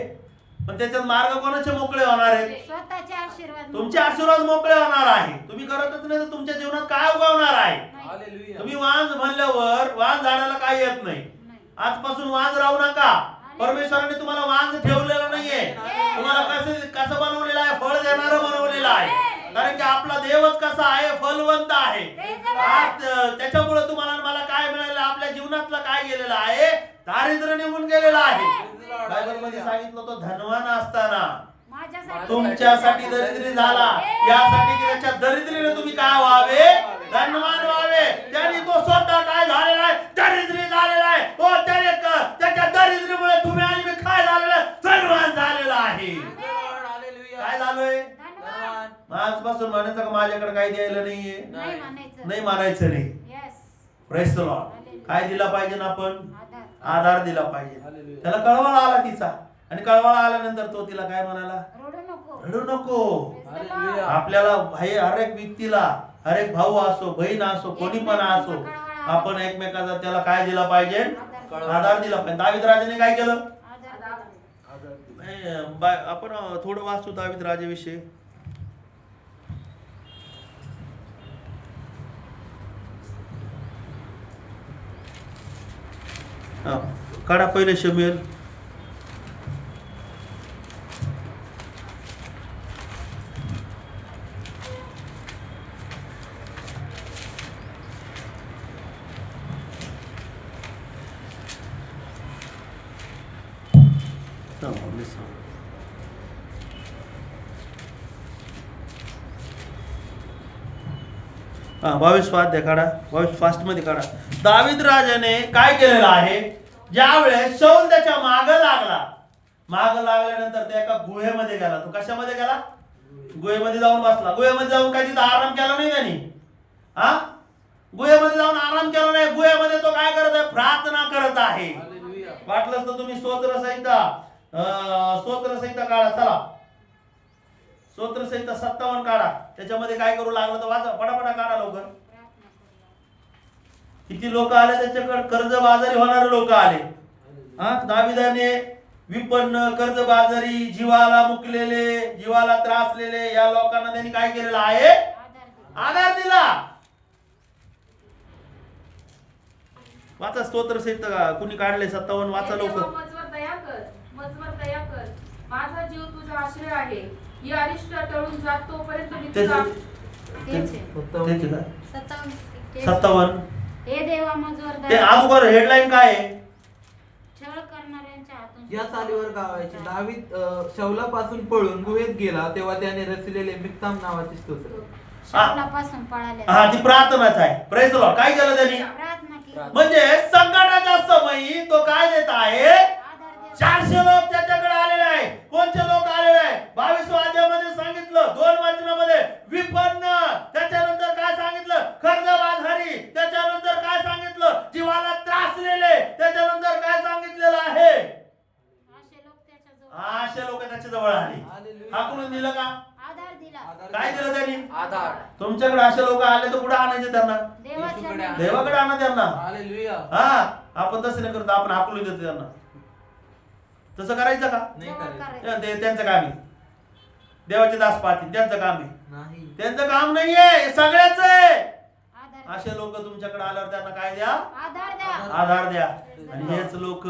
पण त्याच्यात मार्ग कोणाचे मोकळे होणार आहेत? स्वतःचे आशीर्वाद. तुमचे आशीर्वाद मोकळे होणार आहे. तुम्ही करतच नाही तर तुमच्या जीवनात काय उगवणार आहे? हालेलुया. तुम्ही वांज म्हणल्यावर वांज झाडाला काय येत नाही. आजपासून वांज राहू नका. परमेश्वराने तुम्हाला वांज ठेवलेलं नाहीये. तुम्हाला कसं बनवलेलं आहे? फळ देणारं बनवलेलं आहे. कारण की आपला देवच कसा आहे? फलवंत आहे. आज त्याच्यामुळे तुम्हाला आणि मला काय मिळालं? आपल्या जीवनातलं काय गेलेलं आहे? दारिद्र्य निघून गेलेलं आहे. बायबलमध्ये सांगितलं तो धनवान असताना तुमच्यासाठी दरिद्री झाला, यासाठी की त्याच्या दरिद्रीने तुम्ही काय व्हावे? धनवान व्हावे. त्यांनी तो स्वतः काय झालेला आहे? दरिद्री झालेला आहे. त्याच्या दरिद्रीमुळे तुम्ही आणि मी काय झालेलं आहे? धनवान झालेला आहे. काय झालोय? आजपासून म्हणायचं का माझ्याकडे काही द्यायला नाहीये? नाही म्हणायचं नाही. Praise the Lord. काय दिला पाहिजे ना आपण? आधार दिला पाहिजे. त्याला कळवळा आला तिचा, आणि कळवळा आल्यानंतर तो तिला काय म्हणाला? रडू नको. आपल्याला हर एक व्यक्तीला, हर एक भाऊ असो, बहीण असो, कोणी पण असो, आपण एकमेकाचा त्याला काय दिला पाहिजे? आधार दिला पाहिजे. दावीद राजाने काय केलं? आपण थोडं वाचू दावीद राजाविषयी. काढा पहिले शमूएल. हा 22 अध्याय काढा. 22 फास्ट मध्ये काढा. दावीद राजाने काय केलेलं आहे? ज्या वेळेस शौल त्याच्या माग लागल्यानंतर त्या एका गुहेमध्ये गेला. तो कशामध्ये गेला? गुहेमध्ये जाऊन बसला. गुहेमध्ये जाऊन काही तिथं आराम केला नाही त्यांनी. गुहेमध्ये जाऊन आराम केला नाही. गुहेमध्ये तो काय करत आहे? प्रार्थना करत आहे. वाटलंच तर तुम्ही स्तोत्रसंहिता काढा. चला स्तोत्रसंहिता 57 काढा. त्याच्यामध्ये काय करू लागलं तर वाचा, पटापटा काढा लवकर. किती लोक आले त्याच्याकडे? कर्जबाजारी होणारे लोक आले. दाविदाने विपन्न, कर्जबाजारी, जीवाला मुकलेले, जीवाला त्रासलेले या लोकांना त्यांनी काय केलेलं आहे? आधार दिला. वाचा स्तोत्रसंहिता कुणी काढले? 57 वाचा लवकर. मजवर दया कर. माझा जीव तुझा आश्रय आहे. या अरिष्ट टळून जात तोपर्यंत मी तुझा 57. हे देवा मजवर ते दया. अगोदर हेडलाईन काय आहे? छळ करणाऱ्यांच्या हातून या चालीवर गावायचे. दावीद शौलापासून पळून गुहेत गेला तेव्हा त्याने रचलेले मिक्ताम नावाचे स्तोत्र. शाऊलापासून पळाले. हा ती प्रार्थनाच आहे. Praise the Lord. काय केलं त्यांनी? प्रार्थना केली. म्हणजे संकटाच्या समयी तो काय देत आहे? आधार देवा. 400 लोक त्याच्याकडे आलेले आहे. कोणते लोक आलेले आहे? 22 अध्यायामध्ये सांगितलं 2 वचनामध्ये विपन्न, त्याच्यानंतर काय सांगितलं? कर्जबाजारी, त्याच्यानंतर काय सांगितलं? जीवाला त्रासलेले, त्याच्यानंतर काय सांगितलेलं आहे? असे लोक त्याच्या जवळ आले. हाकलून दिलं का? आधार दिला. काय दिलं त्यांनी? आधार. तुमच्याकडे असे लोक आले तर कुठे आणायचे त्यांना? देवाकडे आणा त्यांना. हालेलुया. आपण तसं नाही करतो, आपण हाकलून देतो त्यांना. तसं करायचं का? नाही करायचं. त्यांचं काम आहे. देवाचे दास पाहतील, त्यांचं काम आहे. नाही. त्यांचं काम नाहीये, सगळ्याच आहे. आधार. असे लोक तुमच्याकडे आल्यावर त्यांना काय द्या? आधार द्या. आधार द्या. आणि हेच लोक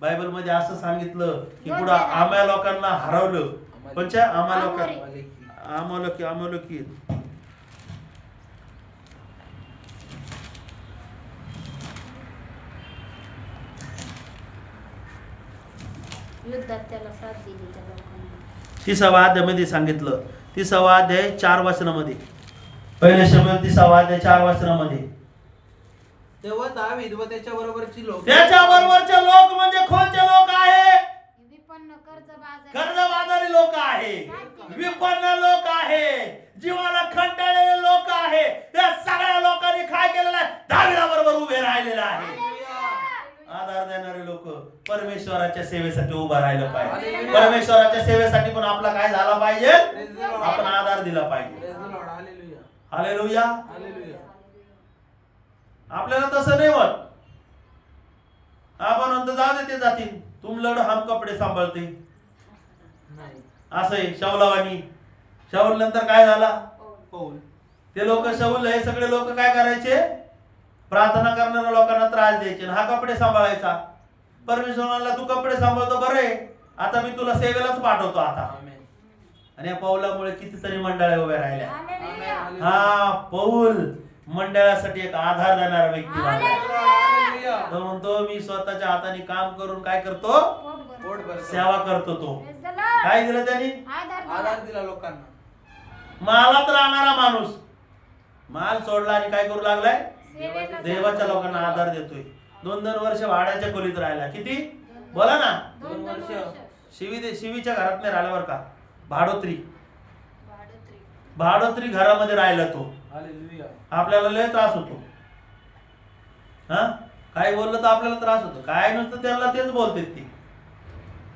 बायबल मध्ये असं सांगितलं की पुढे आम्हा लोकांना हरवलं. कोणच्या? आम्हा लोकांना युद्धात त्याला साथ दिली त्या लोकांनी. 30व्या अध्यायामध्ये सांगितलं. 30वा अध्याय 4 वचनामध्ये. पहिले शमूएल 30वा अध्याय 4 वचनामध्ये. तेव्हा दावीद व त्याच्या बरोबरची लोक. त्याच्या बरोबरचे लोक म्हणजे कोणते लोक आहे? विपन्न, कर्जबाजारी लोक आहे, विपन्न लोक आहे, जीवाला खंटाळलेले लोक आहे. त्या सगळ्या लोकांनी काय केलेलं आहे? दाविदाबरोबर उभे राहिलेलं आहे. आधार देणारे लोक परमेश्वराच्या सेवेसाठी उभा राहिलं पाहिजे. परमेश्वराच्या सेवेसाठी पण आपला काय झाला पाहिजे? आपण आधार दिला पाहिजे. हालेलुया. आपल्याला तसं नाही होत. कसे जातील? तुम लढ हम कपडे सांभाळते. नाही. असं आहे शाऊलावानी. शाऊल नंतर काय झाला? पौल. ते लोक शाऊल हे सगळे लोक काय करायचे? प्रार्थना करणाऱ्या लोकांना त्रास द्यायचे आणि हा कपडे सांभाळायचा. परमेश्वर म्हणला तू कपडे सांभाळतो बरं आहे, आता मी तुला सेवेलाच पाठवतो आता. आमेन. आणि या पौलामुळे कितीतरी मंडळ्या उभ्या राहिल्या. हालेलुया. हा पौल मंडळासाठी एक आधार देणारा व्यक्ती झाला. हालेलुया. तो म्हणतो मी स्वतःच्या हाताने काम करून काय करतो? पोट भरून. पोट भरतो. सेवा करतो तो. Praise the Lord. काय दिलं त्यांनी? आधार दिला. आधार दिला लोकांना. मालात राहणारा माणूस माल सोडला आणि काय करू लागलाय? सेवेला देवाच्या लोकांना आधार देतोय. 2-2 वर्ष भाड्याच्या खोलीत राहिला. किती? बोला ना. 2 वर्ष. शिवीच्या घरात नाही राहिला बरं का, भाडोत्री घरामध्ये राहिला तो. हालेलुया. आपल्याला लय त्रास होतो. हा काय बोललं तर आपल्याला त्रास होतो. काय नुसतं त्यांना तेच बोलते ती.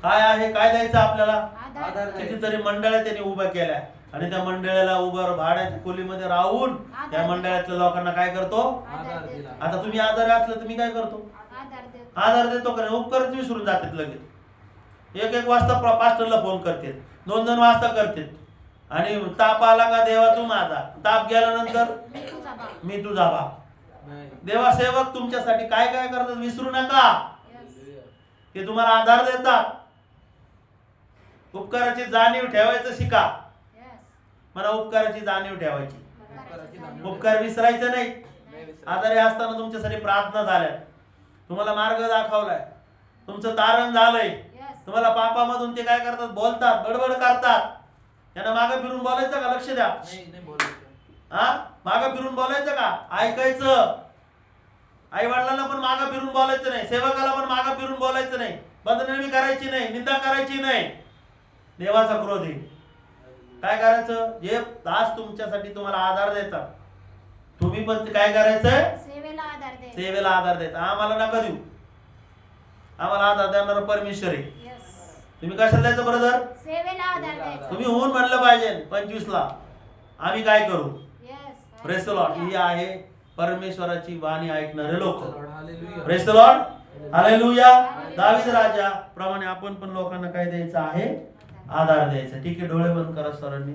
काय आहे, काय द्यायचं आपल्याला? आधार. आधार. कितीतरी मंडळ्या त्यांनी उभ्या केल्या आणि त्या मंडळाला उभं भाड्याच्या खोलीमध्ये राहून त्या मंडळातल्या लोकांना काय करतो? आधार दिला. आता तुम्ही आधार असलं तर मी काय करतो? आधार देतो. आधार देतो का नाही? उपकारच विसरून जातात लगेच. 1-1 वाजता पास्टरला फोन करते, 2-2 वाजता करते. आणि ताप आला का देवा तू माझा, ताप गेल्यानंतर मी तुझा बाप. मी तुझा बाप. नाही. देवा सेवक तुमच्यासाठी काय काय करतात विसरू नका. हालेलुया. ते तुम्हाला आधार देतात. उपकाराची जाणीव ठेवायचं शिका. Yes. मला उपकाराची जाणीव ठेवायची. उपकाराची जाणीव. उपकार विसरायचं नाही. नाही विसरायचं. आजारी असताना तुमच्यासाठी प्रार्थना झाल्या, तुम्हाला मार्ग दाखवलाय, तुमचं तारण झालंय. Yes. तुम्हाला पापामधून ते काय करतात? बोलतात, बडबड करतात. त्यांना मागं फिरून बोलायचं का? लक्ष द्या. नाही नाही बोलायचं. हा मागं फिरून बोलायचं का? ऐकायचं. आई वडिलांना पण मागं फिरून बोलायचं नाही, सेवकाला पण मागं फिरून बोलायचं नाही, बदनामी करायची नाही, निंदा करायची नाही. देवाचा क्रोध आहे. काय करायचं? जे दास तुमच्यासाठी तुम्हाला आधार देतात, तुम्ही पण ते काय करायचं? सेवेला आधार दे. सेवेला आधार द्यायचा. आम्हाला नका देऊ, आम्हाला आधार देणारा परमेश्वर आहे. Yes. तुम्ही कशाला द्यायचं ब्रदर? सेवेला आधार द्यायचा. तुम्ही होऊन म्हणलं पाहिजे 25ला आम्ही काय करू? Yes. Praise the Lord. ही आहे परमेश्वराची वाणी ऐकणारे लोक. Hallelujah. Praise the Lord. Hallelujah. दावीद राजा प्रमाणे आपण पण लोकांना काय द्यायचं आहे? आधार द्यायचा. ठीक आहे, डोळे बंद करा सर्वांनी.